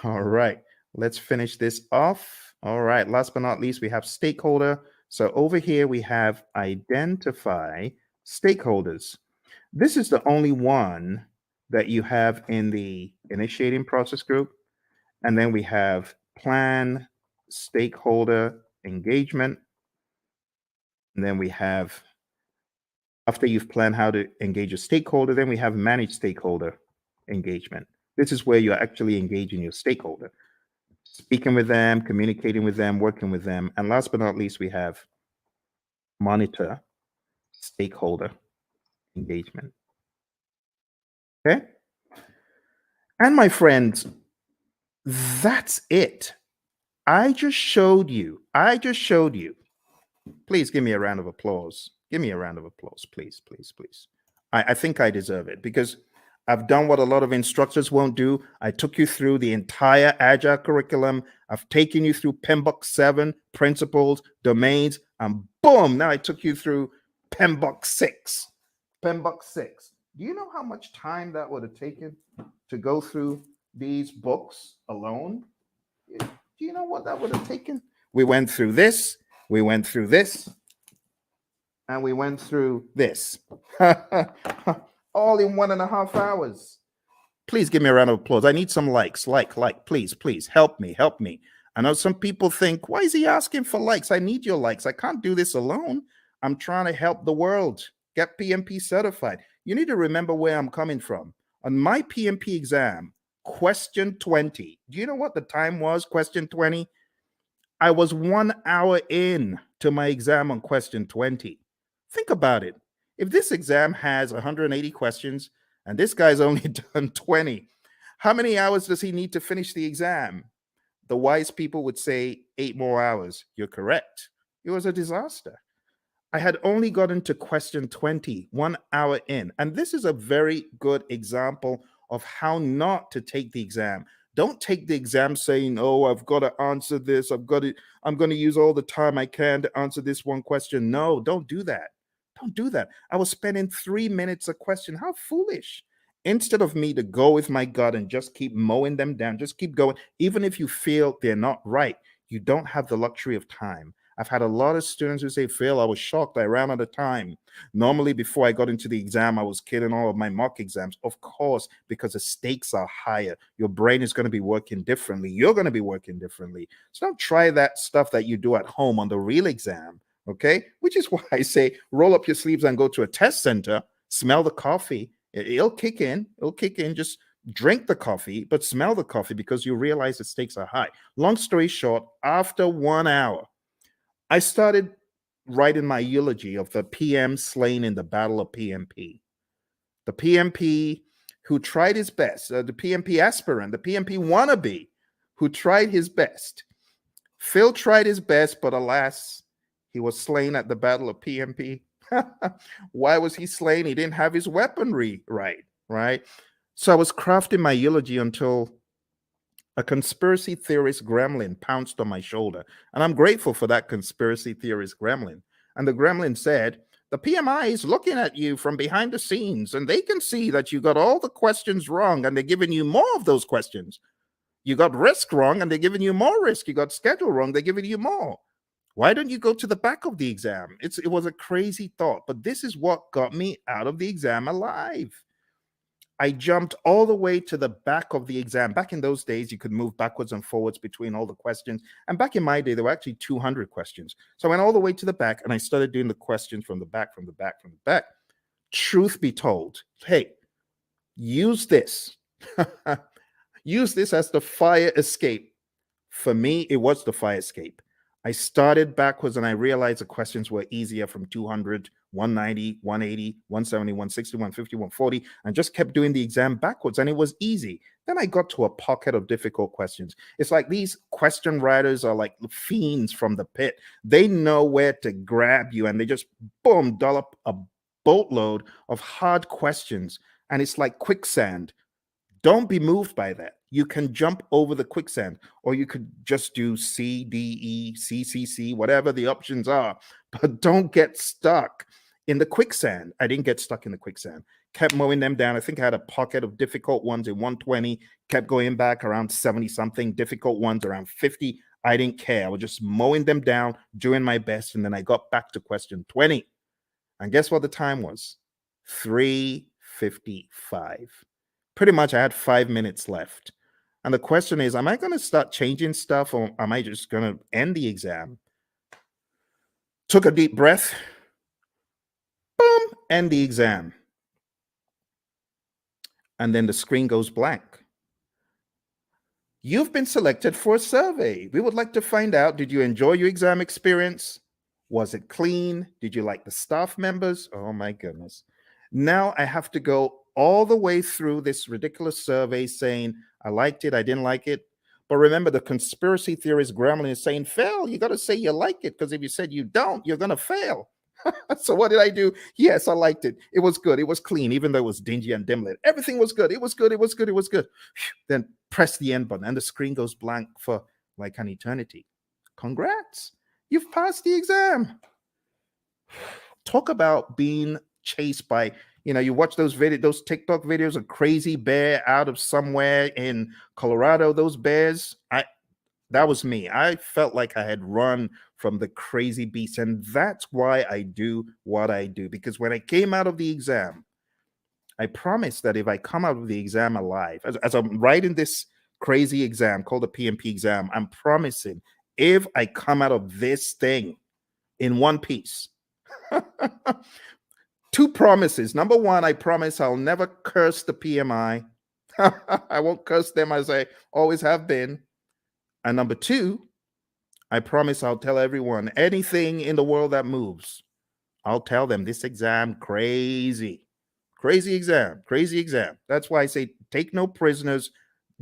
Speaker 1: All right, let's finish this off. All right, last but not least, we have stakeholder. So over here, we have identify stakeholders. This is the only one that you have in the initiating process group. And then we have plan stakeholder engagement. And then we have, after you've planned how to engage a stakeholder, then we have manage stakeholder engagement. This is where you're actually engaging your stakeholder, speaking with them, communicating with them, working with them. And last but not least, we have monitor stakeholder engagement. Okay. And my friends, that's it. I just showed you. Please give me a round of applause. Give me a round of applause, please, please, please. I think I deserve it because I've done what a lot of instructors won't do. I took you through the entire Agile curriculum. I've taken you through PMBOK 7, principles, domains, and boom, now I took you through PMBOK 6. PMBOK 6. Do you know how much time that would have taken to go through these books alone? Do you know what that would have taken? We went through this, we went through this, and we went through this. All in 1.5 hours. Please give me a round of applause. I need some likes. Like, please, please help me, help me. I know some people think, why is he asking for likes? I need your likes. I can't do this alone. I'm trying to help the world get PMP certified. You need to remember where I'm coming from. On my PMP exam, question 20, do you know what the time was? Question 20? I was 1 hour in to my exam on question 20. Think about it. If this exam has 180 questions and this guy's only done 20, how many hours does he need to finish the exam? The wise people would say 8 more hours. You're correct. It was a disaster. I had only gotten to question 20, 1 hour in. And this is a very good example of how not to take the exam. Don't take the exam saying, oh, I've got to answer this. I'm going to use all the time I can to answer this one question. No, don't do that. Don't do that. I was spending 3 minutes a question. How foolish. Instead of me to go with my gut and just keep mowing them down, just keep going. Even if you feel they're not right, you don't have the luxury of time. I've had a lot of students who say, Phil, I was shocked. I ran out of time. Normally, before I got into the exam, I was killing all of my mock exams. Of course, because the stakes are higher. Your brain is going to be working differently. You're going to be working differently. So don't try that stuff that you do at home on the real exam, okay? Which is why I say roll up your sleeves and go to a test center, smell the coffee. It'll kick in. It'll kick in. Just drink the coffee, but smell the coffee because you realize the stakes are high. Long story short, after 1 hour, I started writing my eulogy of the PM slain in the Battle of PMP. The PMP who tried his best, the PMP aspirant, the PMP wannabe who tried his best. Phil tried his best, but alas, he was slain at the Battle of PMP. Why was he slain? He didn't have his weaponry right? So I was crafting my eulogy until a conspiracy theorist gremlin pounced on my shoulder. And I'm grateful for that conspiracy theorist gremlin. And the gremlin said, the PMI is looking at you from behind the scenes, and they can see that you got all the questions wrong, and they're giving you more of those questions. You got risk wrong, and they're giving you more risk. You got schedule wrong, they're giving you more. Why don't you go to the back of the exam? It was a crazy thought, but this is what got me out of the exam alive. I jumped all the way to the back of the exam. Back in those days, you could move backwards and forwards between all the questions. And back in my day, there were actually 200 questions. So I went all the way to the back and I started doing the questions from the back, from the back, from the back. Truth be told, hey, use this. Use this as the fire escape. For me, it was the fire escape. I started backwards and I realized the questions were easier from 200, 190, 180, 170, 160, 150, 140, and just kept doing the exam backwards. And it was easy. Then I got to a pocket of difficult questions. It's like these question writers are like fiends from the pit. They know where to grab you and they just, boom, dollop a boatload of hard questions. And it's like quicksand. Don't be moved by that. You can jump over the quicksand, or you could just do C, D, E, C, C, C, whatever the options are, but don't get stuck in the quicksand. I didn't get stuck in the quicksand. Kept mowing them down. I think I had a pocket of difficult ones in 120, kept going back around 70 something, difficult ones around 50. I didn't care. I was just mowing them down, doing my best. And then I got back to question 20. And guess what the time was? 3:55. Pretty much I had 5 minutes left. And the question is, am I going to start changing stuff or am I just going to end the exam? Took a deep breath. Boom, end the exam. And then the screen goes blank. You've been selected for a survey. We would like to find out, did you enjoy your exam experience? Was it clean? Did you like the staff members? Oh my goodness. Now I have to go all the way through this ridiculous survey saying, I liked it, I didn't like it. But remember, the conspiracy theorist gremlin is saying, fail, you got to say you like it, because if you said you don't, you're going to fail. So what did I do? Yes, I liked it. It was good. It was clean, even though it was dingy and dim lit. Everything was good. It was good. It was good. It was good. Then press the end button and the screen goes blank for like an eternity. Congrats. You've passed the exam. Talk about being chased by, you watch those TikTok videos of crazy bear out of somewhere in Colorado, those bears. That was me. I felt like I had run from the crazy beast. And that's why I do what I do. Because when I came out of the exam, I promise that if I come out of the exam alive, as I'm writing this crazy exam called the PMP exam, I'm promising if I come out of this thing in one piece, two promises. Number one, I promise I'll never curse the PMI. I won't curse them as I always have been. And number two, I promise I'll tell everyone anything in the world that moves. I'll tell them this exam crazy. Crazy exam, crazy exam. That's why I say take no prisoners.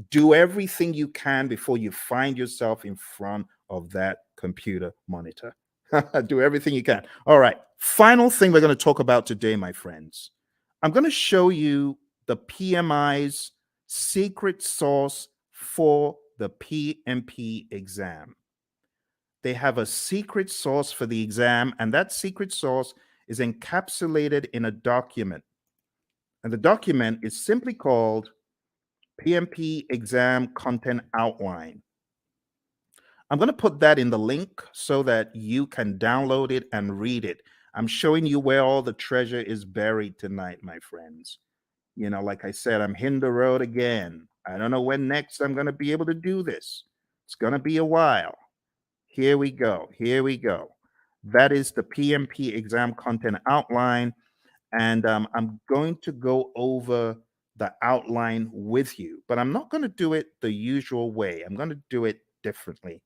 Speaker 1: Do everything you can before you find yourself in front of that computer monitor. Do everything you can. All right. Final thing we're going to talk about today, my friends. I'm going to show you the PMI's secret sauce for the PMP exam. They have a secret sauce for the exam, and that secret sauce is encapsulated in a document. And the document is simply called PMP Exam Content Outline. I'm going to put that in the link so that you can download it and read it. I'm showing you where all the treasure is buried tonight, my friends. You know, like I said, I'm hitting the road again. I don't know when next I'm going to be able to do this. It's going to be a while. Here we go. Here we go. That is the PMP exam content outline. And I'm going to go over the outline with you, but I'm not going to do it the usual way. I'm going to do it differently.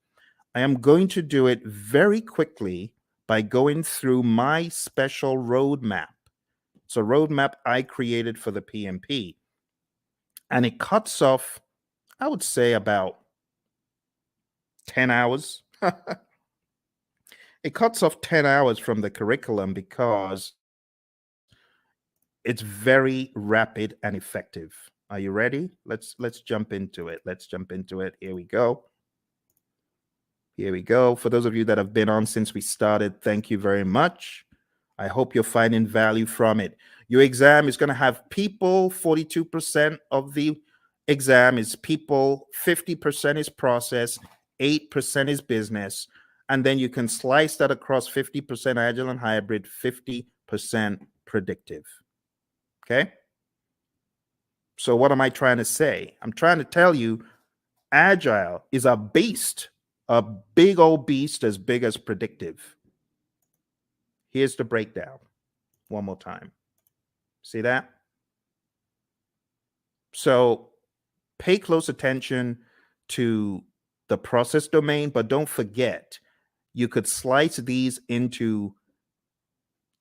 Speaker 1: I am going to do it very quickly by going through my special roadmap. It's a roadmap I created for the PMP. And it cuts off, I would say, about 10 hours. It cuts off 10 hours from the curriculum because it's very rapid and effective. Are you ready? Let's jump into it. Let's jump into it. Here we go. Here we go. For those of you that have been on since we started, thank you very much. I hope you're finding value from it. Your exam is going to have people. 42% of the exam is people, 50% is process, 8% is business. And then you can slice that across 50% agile and hybrid, 50% predictive. Okay? So what am I trying to say? I'm trying to tell you agile is a beast, a big old beast as big as predictive. Here's the breakdown one more time. See that? So pay close attention to the process domain, but don't forget, you could slice these into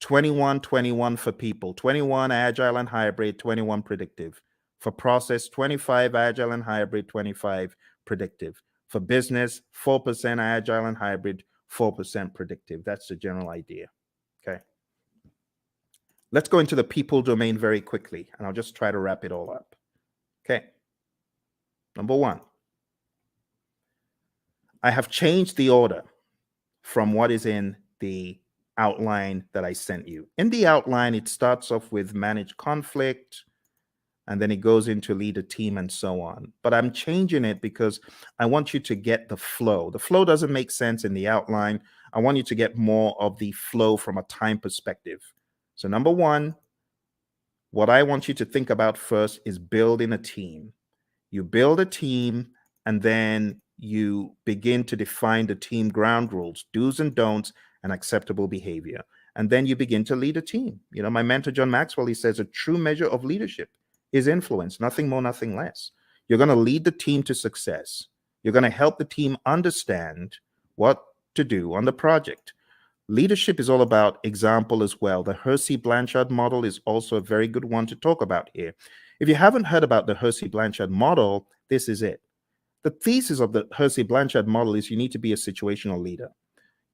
Speaker 1: 21, 21 for people, 21 agile and hybrid, 21 predictive. For process, 25 agile and hybrid, 25 predictive. For business, 4% agile and hybrid, 4% predictive. That's the general idea. Okay. Let's go into the people domain very quickly, and I'll just try to wrap it all up. Okay. Number one, I have changed the order from what is in the outline that I sent you. In the outline, it starts off with manage conflict, and then it goes into lead a team and so on. But I'm changing it because I want you to get the flow. The flow doesn't make sense in the outline. I want you to get more of the flow from a time perspective. So number one, what I want you to think about first is building a team. You build a team, and then you begin to define the team ground rules, do's and don'ts, and acceptable behavior. And then you begin to lead a team. You know, my mentor, John Maxwell, he says a true measure of leadership is influence, nothing more, nothing less. You're going to lead the team to success. You're going to help the team understand what to do on the project. Leadership is all about example as well. The Hersey-Blanchard model is also a very good one to talk about here. If you haven't heard about the Hersey-Blanchard model, this is it. The thesis of the Hersey-Blanchard model is you need to be a situational leader.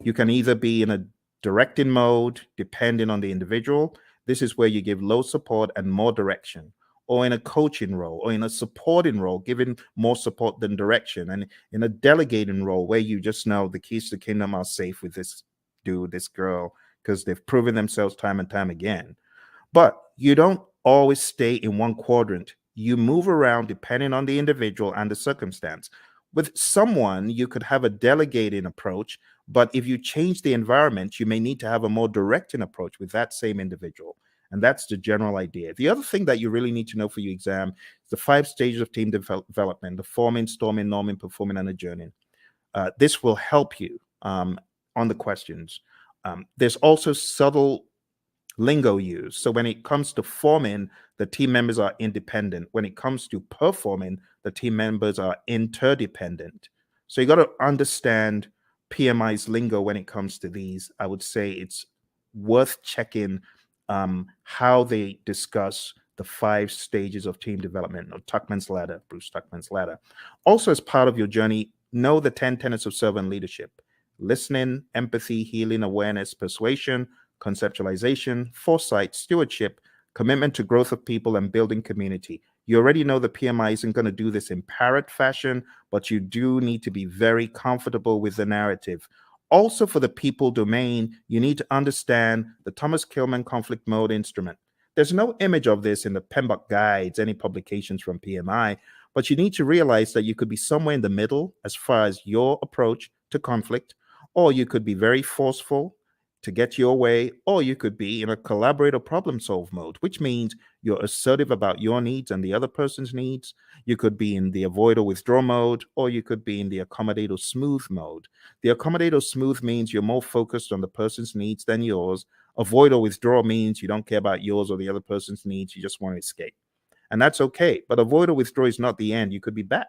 Speaker 1: You can either be in a directing mode, depending on the individual. This is where you give low support and more direction, or in a coaching role, or in a supporting role, giving more support than direction, and in a delegating role where you just know the keys to the kingdom are safe with this dude, this girl, because they've proven themselves time and time again. But you don't always stay in one quadrant. You move around depending on the individual and the circumstance. With someone, you could have a delegating approach, but if you change the environment, you may need to have a more directing approach with that same individual. And that's the general idea. The other thing that you really need to know for your exam is the 5 stages of team development: the forming, storming, norming, performing, and adjourning. This will help you on the questions. There's also subtle lingo used. So when it comes to forming, the team members are independent. When it comes to performing, the team members are interdependent. So you got to understand PMI's lingo when it comes to these. I would say it's worth checking how they discuss the 5 stages of team development, or Tuckman's ladder, Bruce Tuckman's ladder. Also, as part of your journey, know the 10 tenets of servant leadership: listening, empathy, healing, awareness, persuasion, conceptualization, foresight, stewardship, commitment to growth of people, and building community. You already know the PMI isn't going to do this in parrot fashion, but you do need to be very comfortable with the narrative. Also, for the people domain, you need to understand the Thomas Kilmann conflict mode instrument. There's no image of this in the PMBOK guides, any publications from PMI, but you need to realize that you could be somewhere in the middle as far as your approach to conflict, or you could be very forceful to get your way, or you could be in a collaborate or problem solve mode, which means you're assertive about your needs and the other person's needs. You could be in the avoid or withdraw mode, or you could be in the accommodate or smooth mode. The accommodate or smooth means you're more focused on the person's needs than yours. Avoid or withdraw means you don't care about yours or the other person's needs. You just want to escape. And that's okay. But avoid or withdraw is not the end. You could be back.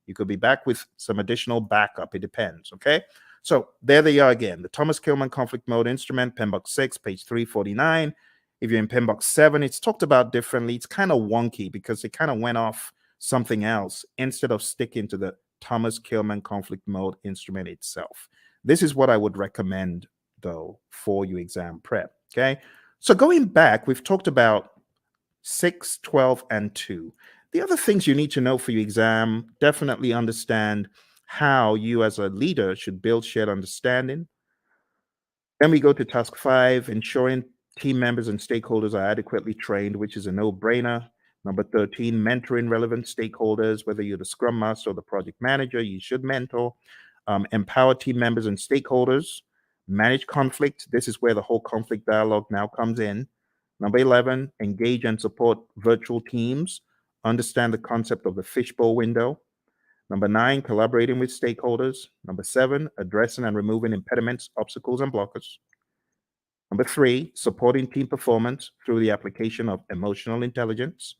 Speaker 1: You could be back with some additional backup. It depends. Okay. So there they are again. The Thomas Kilmann conflict mode instrument, PMBOK 6, page 349. If you're in PMBOK 7, it's talked about differently. It's kind of wonky because it kind of went off something else instead of sticking to the Thomas Kilmann conflict mode instrument itself. This is what I would recommend, though, for your exam prep. Okay. So going back, we've talked about 6, 12, and 2. The other things you need to know for your exam: definitely understand how you as a leader should build shared understanding. Then we go to task 5, ensuring team members and stakeholders are adequately trained, which is a no-brainer. Number 13, mentoring relevant stakeholders. Whether you're the scrum master or the project manager, you should mentor. Empower team members and stakeholders. Manage conflict. This is where the whole conflict dialogue now comes in. Number 11, engage and support virtual teams. Understand the concept of the fishbowl window. Number 9, collaborating with stakeholders. Number 7, addressing and removing impediments, obstacles, and blockers. Number 3, supporting team performance through the application of emotional intelligence.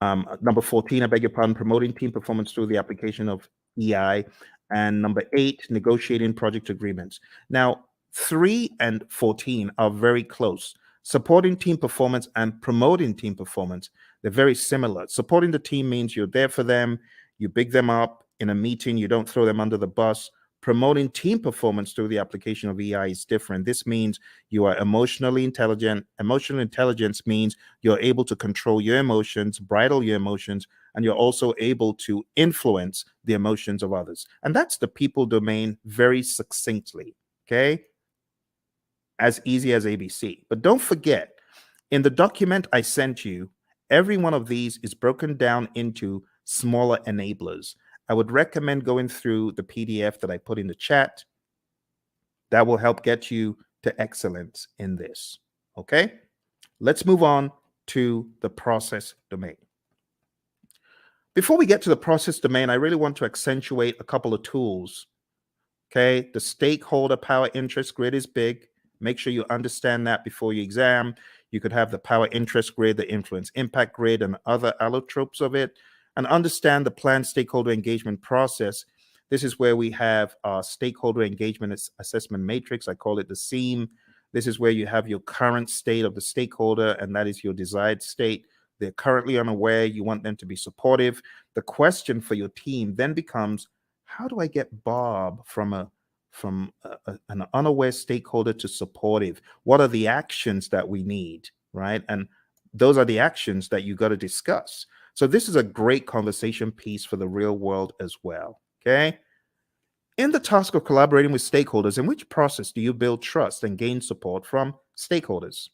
Speaker 1: Number 14, I beg your pardon, promoting team performance through the application of EI. And number 8, negotiating project agreements. Now, 3 and 14 are very close. Supporting team performance and promoting team performance, they're very similar. Supporting the team means you're there for them, you big them up in a meeting, you don't throw them under the bus. Promoting team performance through the application of EI is different. This means you are emotionally intelligent. Emotional intelligence means you're able to control your emotions, bridle your emotions, and you're also able to influence the emotions of others. And that's the people domain very succinctly. Okay. As easy as ABC. But don't forget, in the document I sent you, every one of these is broken down into smaller enablers. I would recommend going through the PDF that I put in the chat. That will help get you to excellence in this. Okay? Let's move on to the process domain. Before we get to the process domain, I really want to accentuate a couple of tools. Okay? The stakeholder power interest grid is big. Make sure you understand that before your exam. You could have the power interest grid, the influence impact grid, and other allotropes of it. And understand the planned stakeholder engagement process. This is where we have our stakeholder engagement assessment matrix. I call it the SEAM. This is where you have your current state of the stakeholder, and that is your desired state. They're currently unaware. You want them to be supportive. The question for your team then becomes, how do I get Bob from an unaware stakeholder to supportive? What are the actions that we need, right? And those are the actions that you got to discuss. So this is a great conversation piece for the real world as well, okay? In the task of collaborating with stakeholders, in which process do you build trust and gain support from stakeholders?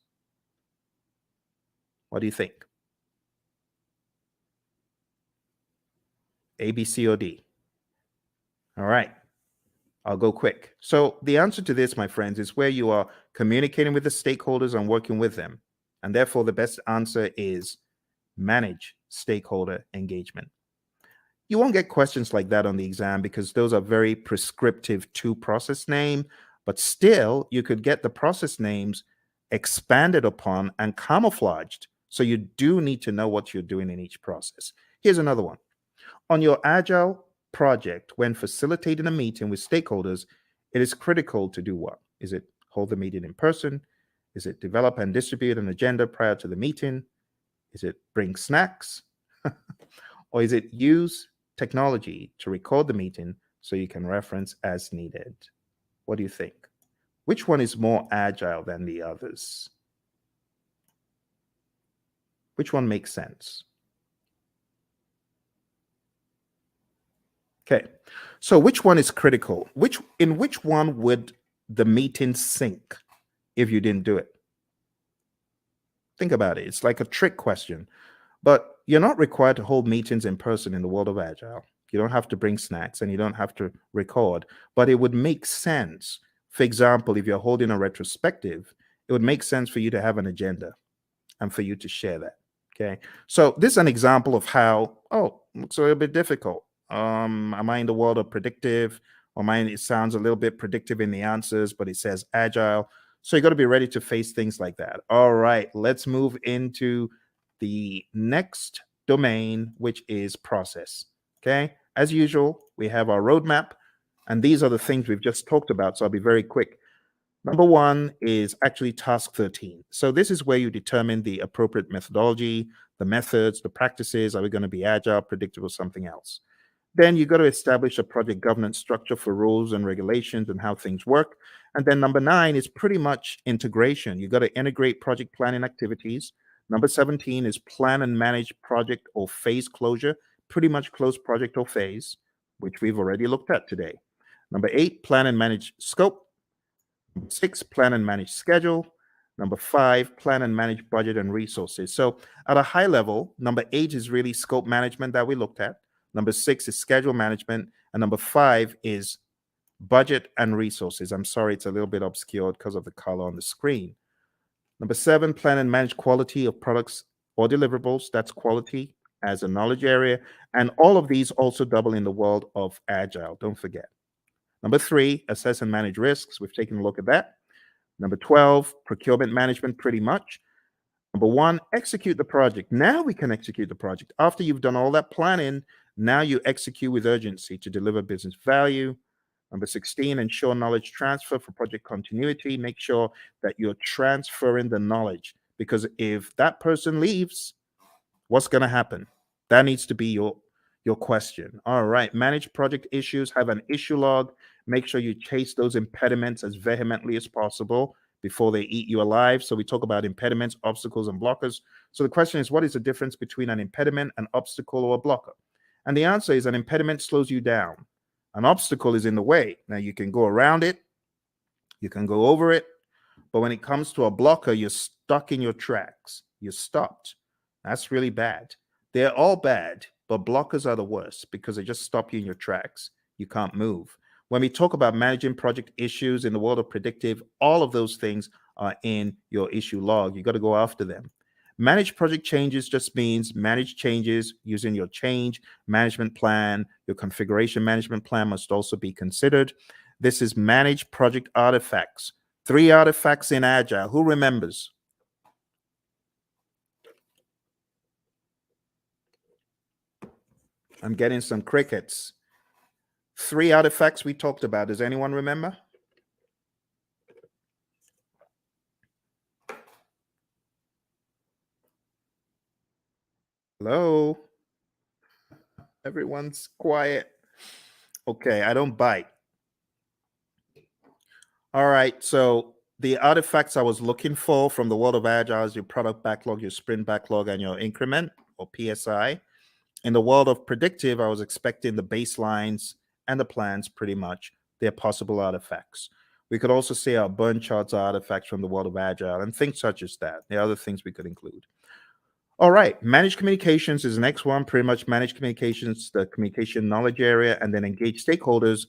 Speaker 1: What do you think? A, B, C, or D? All right. I'll go quick. So the answer to this, my friends, is where you are communicating with the stakeholders and working with them. And therefore, the best answer is manage stakeholder engagement. You won't get questions like that on the exam because those are very prescriptive to process name, but still you could get the process names expanded upon and camouflaged. So you do need to know what you're doing in each process. Here's another one. On your agile project, when facilitating a meeting with stakeholders, it is critical to do what? Is it hold the meeting in person? Is it develop and distribute an agenda prior to the meeting? Is it bring snacks? Or is it use technology to record the meeting so you can reference as needed? What do you think? Which one is more agile than the others? Which one makes sense? Okay, so which one is critical? In which one would the meeting sink if you didn't do it? Think about it. It's like a trick question. But you're not required to hold meetings in person in the world of Agile. You don't have to bring snacks and you don't have to record, but it would make sense. For example, if you're holding a retrospective, it would make sense for you to have an agenda and for you to share that. Okay. So this is an example of how, oh, looks a little bit difficult. Am I in the world of predictive? Or mine, it sounds a little bit predictive in the answers, but it says agile. So you got to be ready to face things like that. All right, let's move into the next domain, which is process. Okay. As usual, we have our roadmap, and these are the things we've just talked about. So I'll be very quick. Number one is actually task 13. So this is where you determine the appropriate methodology, the methods, the practices. Are we going to be agile, predictive, or something else? Then you got to establish a project governance structure for rules and regulations and how things work. And then number 9 is pretty much integration. You got to integrate project planning activities. Number 17 is plan and manage project or phase closure, pretty much close project or phase, which we've already looked at today. Number 8, plan and manage scope. Number 6, plan and manage schedule. Number 5, plan and manage budget and resources. So at a high level, number 8 is really scope management that we looked at. Number 6 is schedule management. And number 5 is budget and resources. I'm sorry, it's a little bit obscured because of the color on the screen. Number 7, plan and manage quality of products or deliverables. That's quality as a knowledge area. And all of these also double in the world of agile. Don't forget. Number 3, assess and manage risks. We've taken a look at that. Number 12, procurement management, pretty much. Number 1, execute the project. Now we can execute the project. After you've done all that planning, now you execute with urgency to deliver business value. Number 16, ensure knowledge transfer for project continuity. Make sure that you're transferring the knowledge, because if that person leaves, what's going to happen? That needs to be your question. All right, manage project issues, have an issue log. Make sure you chase those impediments as vehemently as possible before they eat you alive. So we talk about impediments, obstacles, and blockers. So the question is, what is the difference between an impediment, an obstacle, or a blocker? And the answer is an impediment slows you down. An obstacle is in the way. Now you can go around it, you can go over it, but when it comes to a blocker, you're stuck in your tracks. You're stopped. That's really bad. They're all bad, but blockers are the worst because they just stop you in your tracks. You can't move. When we talk about managing project issues in the world of predictive, all of those things are in your issue log. You got to go after them. Manage project changes just means manage changes using your change management plan. Your configuration management plan must also be considered. This is manage project artifacts. 3 artifacts in Agile. Who remembers? I'm getting some crickets. 3 artifacts we talked about. Does anyone remember? Hello? Everyone's quiet. Okay, I don't bite. All right, so the artifacts I was looking for from the world of Agile is your product backlog, your sprint backlog, and your increment or PSI. In the world of predictive, I was expecting the baselines and the plans pretty much. They're possible artifacts. We could also say our burn charts are artifacts from the world of Agile and things such as that. There are other things we could include. All right, managed communications is the next one. Pretty much managed communications, the communication knowledge area, and then engage stakeholders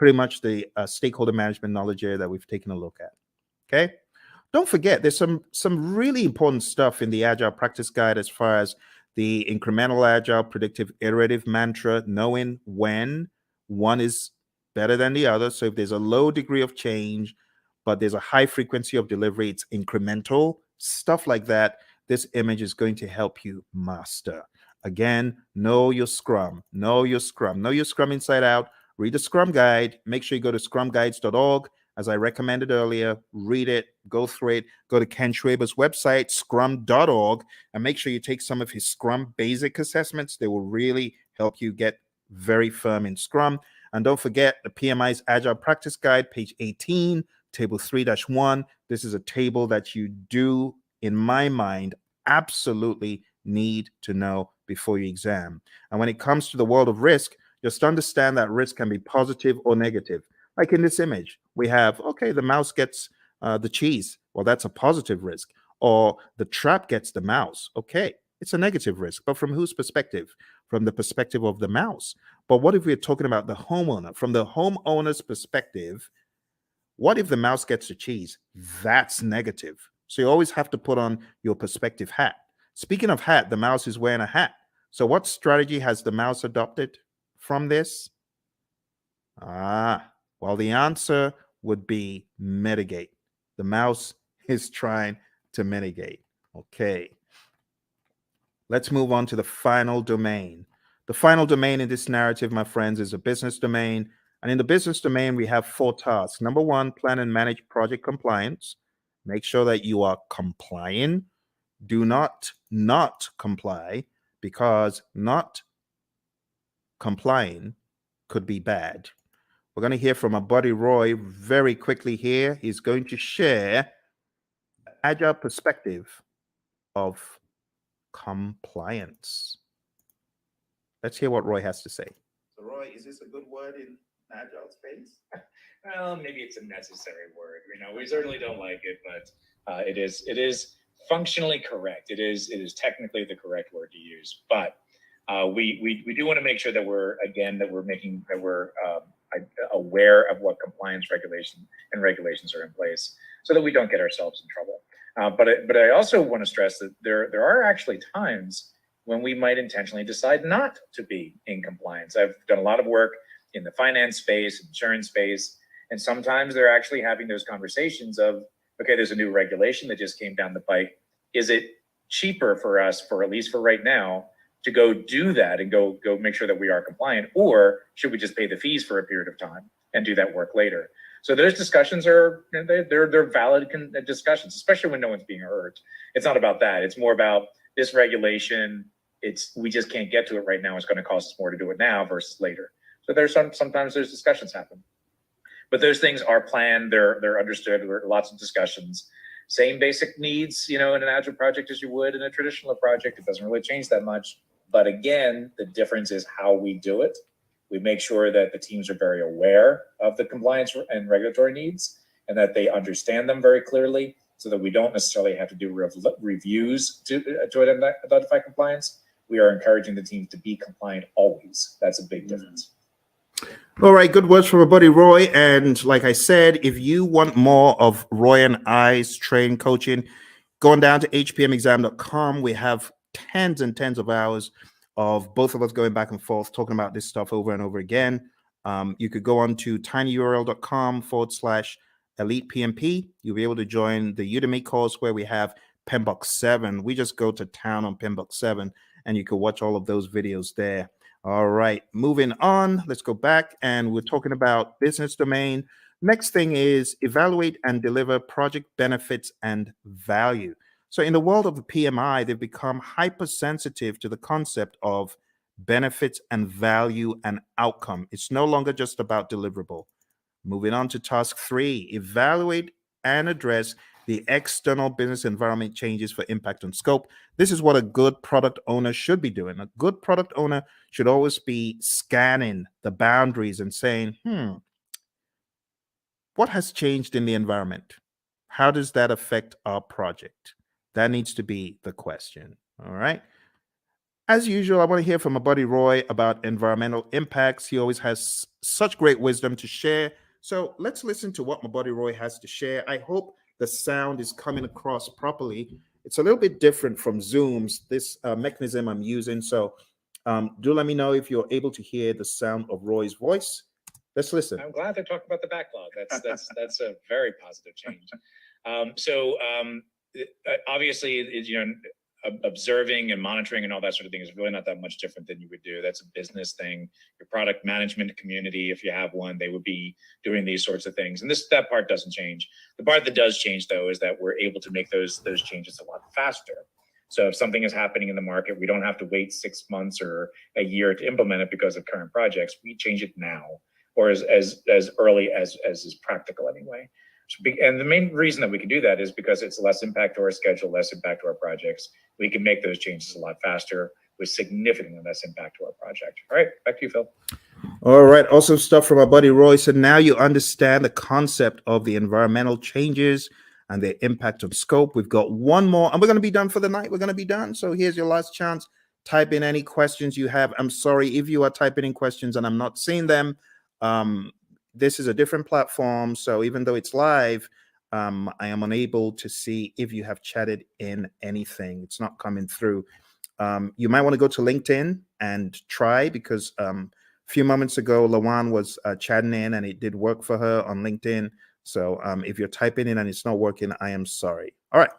Speaker 1: pretty much the stakeholder management knowledge area that we've taken a look at. Okay. Don't forget, there's some really important stuff in the Agile Practice Guide as far as the incremental agile predictive iterative mantra, knowing when one is better than the other. So if there's a low degree of change, but there's a high frequency of delivery, it's incremental, stuff like that. This image is going to help you master. Again, know your Scrum, know your Scrum, know your Scrum inside out. Read the Scrum Guide. Make sure you go to scrumguides.org. As I recommended earlier, read it, go through it, go to Ken Schwaber's website, scrum.org, and make sure you take some of his Scrum basic assessments. They will really help you get very firm in Scrum. And don't forget the PMI's Agile Practice Guide, page 18, table 3-1. This is a table that you do, in my mind, absolutely need to know before your exam. And when it comes to the world of risk, just understand that risk can be positive or negative. Like in this image, we have, okay, the mouse gets the cheese. Well, that's a positive risk. Or the trap gets the mouse. Okay, it's a negative risk. But from whose perspective? From the perspective of the mouse. But what if we're talking about the homeowner? From the homeowner's perspective, what if the mouse gets the cheese? That's negative. So you always have to put on your perspective hat. Speaking of hat, the mouse is wearing a hat. So what strategy has the mouse adopted from this? Well, the answer would be mitigate. The mouse is trying to mitigate. Okay. Let's move on to the final domain. The final domain in this narrative, my friends, is a business domain. And in the business domain, we have 4 tasks. Number 1, plan and manage project compliance. Make sure that you are complying. Do not comply, because not complying could be bad. We're going to hear from our buddy Roy very quickly here. He's going to share an agile perspective of compliance. Let's hear what Roy has to say. So Roy, is this a good word in agile space?
Speaker 2: Well, maybe it's a necessary word. We certainly don't like it, but it is functionally correct. It is technically the correct word to use. But we do want to make sure that we're aware of what compliance regulations are in place, so that we don't get ourselves in trouble. But I also want to stress that there are actually times when we might intentionally decide not to be in compliance. I've done a lot of work in the finance space, insurance space, and sometimes they're actually having those conversations of, okay, there's a new regulation that just came down the pike. Is it cheaper for us, for at least for right now, to go do that and go make sure that we are compliant, or should we just pay the fees for a period of time and do that work later? So those discussions they're valid discussions, especially when no one's being hurt. It's not about that. It's more about this regulation. We just can't get to it right now. It's going to cost us more to do it now versus later. So sometimes there's discussions happen, but those things are planned. They're understood. There are lots of discussions. Same basic needs, in an agile project as you would in a traditional project. It doesn't really change that much. But again, the difference is how we do it. We make sure that the teams are very aware of the compliance and regulatory needs, and that they understand them very clearly, so that we don't necessarily have to do reviews to identify compliance. We are encouraging the teams to be compliant always. That's a big difference.
Speaker 1: All right, good words from our buddy Roy. And like I said, if you want more of Roy and I's training coaching, going down to hpmexam.com, we have tens and tens of hours of both of us going back and forth talking about this stuff over and over again. You could go on to tinyurl.com/elite PMP. You'll be able to join the Udemy course where we have PMBOK 7. We just go to town on PMBOK 7, and you can watch all of those videos there. All right, moving on. Let's go back, and we're talking about business domain. Next thing is evaluate and deliver project benefits and value. So in the world of the PMI, they've become hypersensitive to the concept of benefits and value and outcome. It's no longer just about deliverable. Moving on to task 3, evaluate and address the external business environment changes for impact on scope. This is what a good product owner should be doing. A good product owner should always be scanning the boundaries and saying, what has changed in the environment? How does that affect our project? That needs to be the question. All right. as usual, I want to hear from my buddy Roy about environmental impacts. He always has such great wisdom to share. So let's listen to what my buddy Roy has to share. I hope the sound is coming across properly. It's a little bit different from Zoom's, this mechanism I'm using. So do let me know if you're able to hear the sound of Roy's voice. Let's listen.
Speaker 2: I'm glad they're talking about the backlog. That's a very positive change. Obviously, observing and monitoring and all that sort of thing is really not that much different than you would do. That's a business thing. Your product management community, if you have one, they would be doing these sorts of things. And that part doesn't change. The part that does change, though, is that we're able to make those changes a lot faster. So if something is happening in the market, we don't have to wait 6 months or a year to implement it because of current projects. We change it now, or as early as is practical anyway. And the main reason that we can do that is because it's less impact to our schedule, less impact to our projects. We can make those changes a lot faster with significantly less impact to our project. All right, back to you, Phil.
Speaker 1: All right, awesome stuff from our buddy Roy. So now you understand the concept of the environmental changes and their impact on scope. We've got one more, and we're going to be done for the night. We're going to be done. So here's your last chance. Type in any questions you have. I'm sorry if you are typing in questions and I'm not seeing them. This is a different platform, so even though it's live, I am unable to see if you have chatted in anything. It's not coming through. You might want to go to LinkedIn and try, because a few moments ago, Lawan was chatting in and it did work for her on LinkedIn. So if you're typing in and it's not working, I am sorry. All right,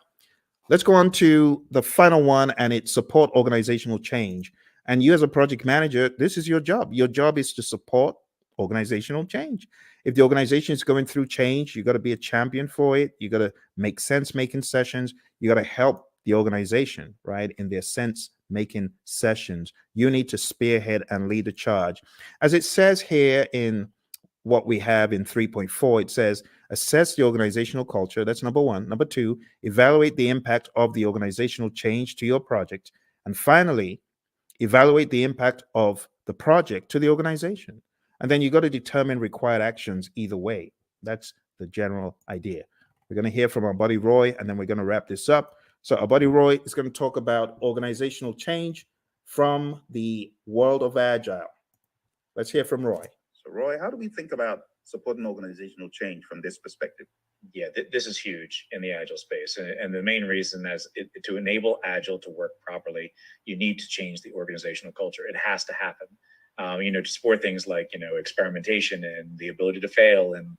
Speaker 1: let's go on to the final one, and it's support organizational change. And you as a project manager, this is your job. Your job is to support organizational change. If the organization is going through change, you got to be a champion for it. You got to make sense making sessions. You got to help the organization, right, in their sense making sessions. You need to spearhead and lead the charge. As it says here in what we have in 3.4, it says assess the organizational culture. That's number one. Number two, evaluate the impact of the organizational change to your project. And finally, evaluate the impact of the project to the organization. And then you got to determine required actions either way. That's the general idea. We're going to hear from our buddy Roy, and then we're going to wrap this up. So our buddy Roy is going to talk about organizational change from the world of Agile. Let's hear from Roy.
Speaker 3: So Roy, how do we think about supporting organizational change from this perspective?
Speaker 2: Yeah, this is huge in the Agile space. And the main reason is to enable Agile to work properly, you need to change the organizational culture. It has to happen. To support things like, experimentation and the ability to fail and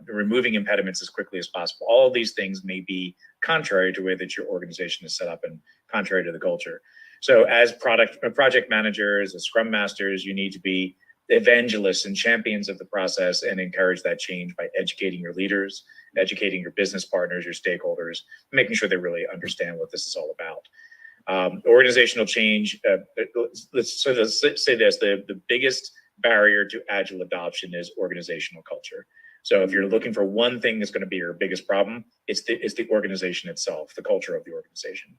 Speaker 2: removing impediments as quickly as possible. All of these things may be contrary to the way that your organization is set up and contrary to the culture. So as project managers, as scrum masters, you need to be evangelists and champions of the process and encourage that change by educating your leaders, educating your business partners, your stakeholders, making sure they really understand what this is all about. Organizational change, let's say this, the biggest barrier to Agile adoption is organizational culture. So if you're looking for one thing that's going to be your biggest problem, it's the organization itself, the culture of the organization.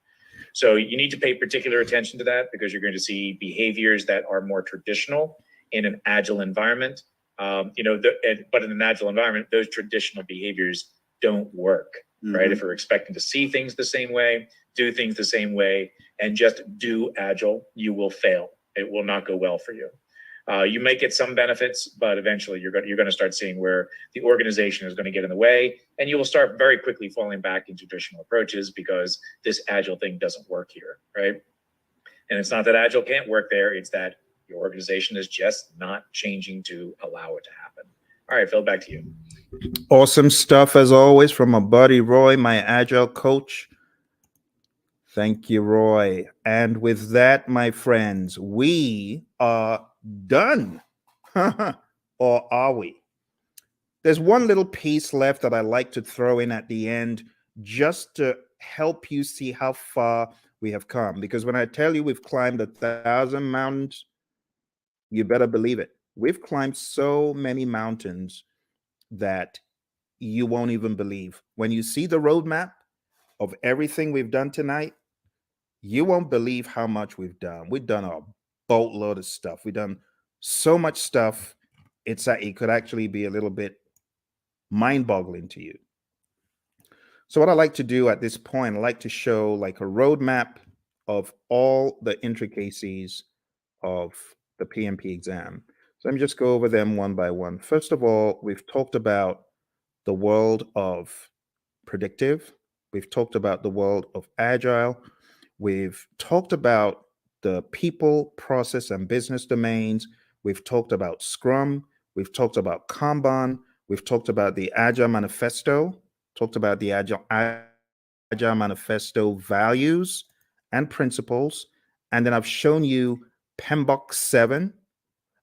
Speaker 2: So you need to pay particular attention to that, because you're going to see behaviors that are more traditional in an Agile environment. But in an Agile environment, those traditional behaviors don't work, right? If you're expecting to see things the same way, do things the same way, and just do Agile, you will fail. It will not go well for you. You may get some benefits, but eventually you're going to start seeing where the organization is going to get in the way, and you will start very quickly falling back into traditional approaches because this Agile thing doesn't work here, right? And it's not that Agile can't work there, it's that your organization is just not changing to allow it to happen. All right, Phil, back to you.
Speaker 1: Awesome stuff as always from my buddy Roy, my Agile coach. Thank you, Roy. And with that, my friends, we are done. Or are we? There's one little piece left that I like to throw in at the end, just to help you see how far we have come. Because when I tell you we've climbed 1,000 mountains, you better believe it. We've climbed so many mountains that you won't even believe. When you see the roadmap of everything we've done tonight, you won't believe how much we've done. We've done a boatload of stuff. We've done so much stuff. It could actually be a little bit mind-boggling to you. So what I like to do at this point, I like to show like a roadmap of all the intricacies of the PMP exam. So let me just go over them one by one. First of all, we've talked about the world of predictive. We've talked about the world of agile. We've talked about the people, process, and business domains. We've talked about Scrum. We've talked about Kanban. We've talked about the Agile Manifesto, talked about the Agile Manifesto values and principles. And then I've shown you PMBOK 7.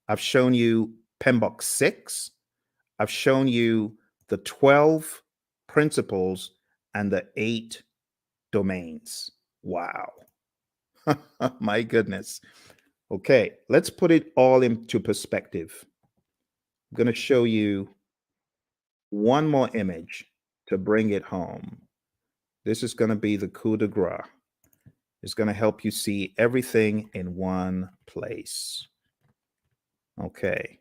Speaker 1: I've shown you PMBOK 6. I've shown you the 12 principles and the 8 domains. Wow. My goodness. Okay, let's put it all into perspective. I'm going to show you one more image to bring it home. This is going to be the coup de grace. It's going to help you see everything in one place. Okay.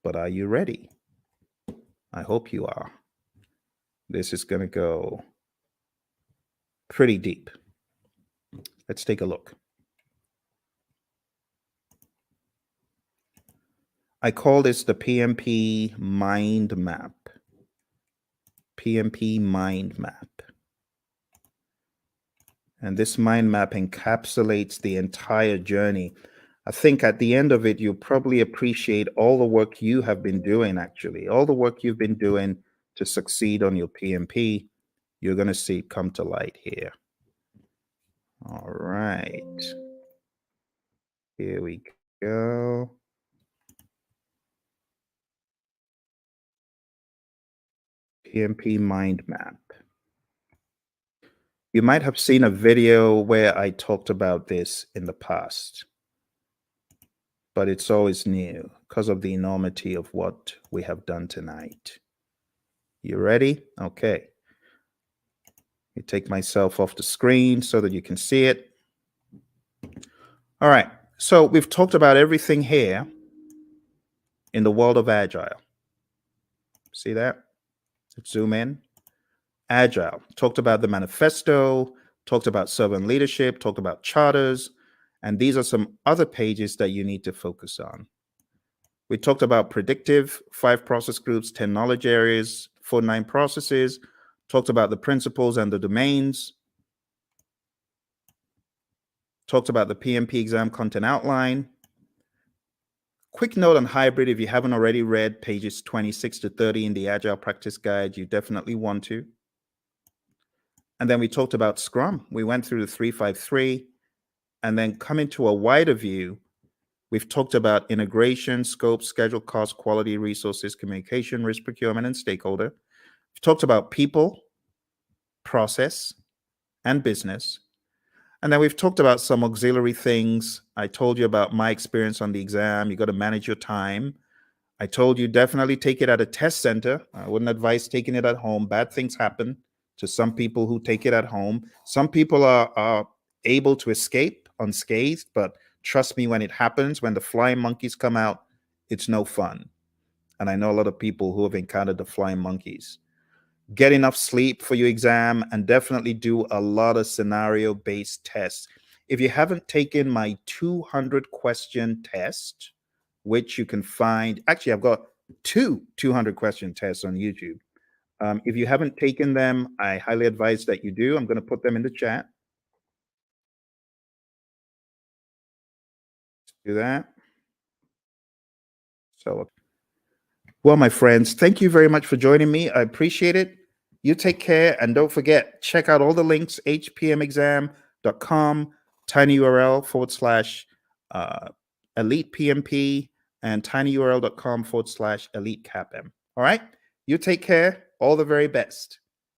Speaker 1: But are you ready? I hope you are. This is going to go pretty deep. Let's take a look. I call this the PMP mind map. PMP mind map. And this mind map encapsulates the entire journey. I think at the end of it, you'll probably appreciate all the work you have been doing, actually. All the work you've been doing to succeed on your PMP, you're going to see it come to light here. All right. Here we go. PMP mind map. You might have seen a video where I talked about this in the past, but it's always new because of the enormity of what we have done tonight. You ready? Okay. You take myself off the screen so that you can see it. All right. So we've talked about everything here in the world of Agile. See that? Let's zoom in. Agile. Talked about the manifesto, talked about servant leadership, talked about charters, and these are some other pages that you need to focus on. We talked about predictive, 5 process groups, 10 knowledge areas, 49 processes, talked about the principles and the domains, talked about the PMP exam content outline. Quick note on hybrid, if you haven't already read pages 26 to 30 in the Agile Practice Guide, you definitely want to. And then we talked about Scrum. We went through the 353, and then coming to a wider view, we've talked about integration, scope, schedule, cost, quality, resources, communication, risk, procurement, and stakeholder. We've talked about people, process, and business. And then we've talked about some auxiliary things. I told you about my experience on the exam. You got to manage your time. I told you definitely take it at a test center. I wouldn't advise taking it at home. Bad things happen to some people who take it at home. Some people are able to escape unscathed, but trust me, when it happens, when the flying monkeys come out, it's no fun. And I know a lot of people who have encountered the flying monkeys. Get enough sleep for your exam and definitely do a lot of scenario-based tests. If you haven't taken my 200-question test, which you can find, actually, I've got 2 200-question tests on YouTube. If you haven't taken them, I highly advise that you do. I'm going to put them in the chat. Do that. So, well, my friends, thank you very much for joining me. I appreciate it. You take care, and don't forget, check out all the links, hpmexam.com, tinyurl/elite PMP, and tinyurl.com/elite CAPM. All right? You take care. All the very best.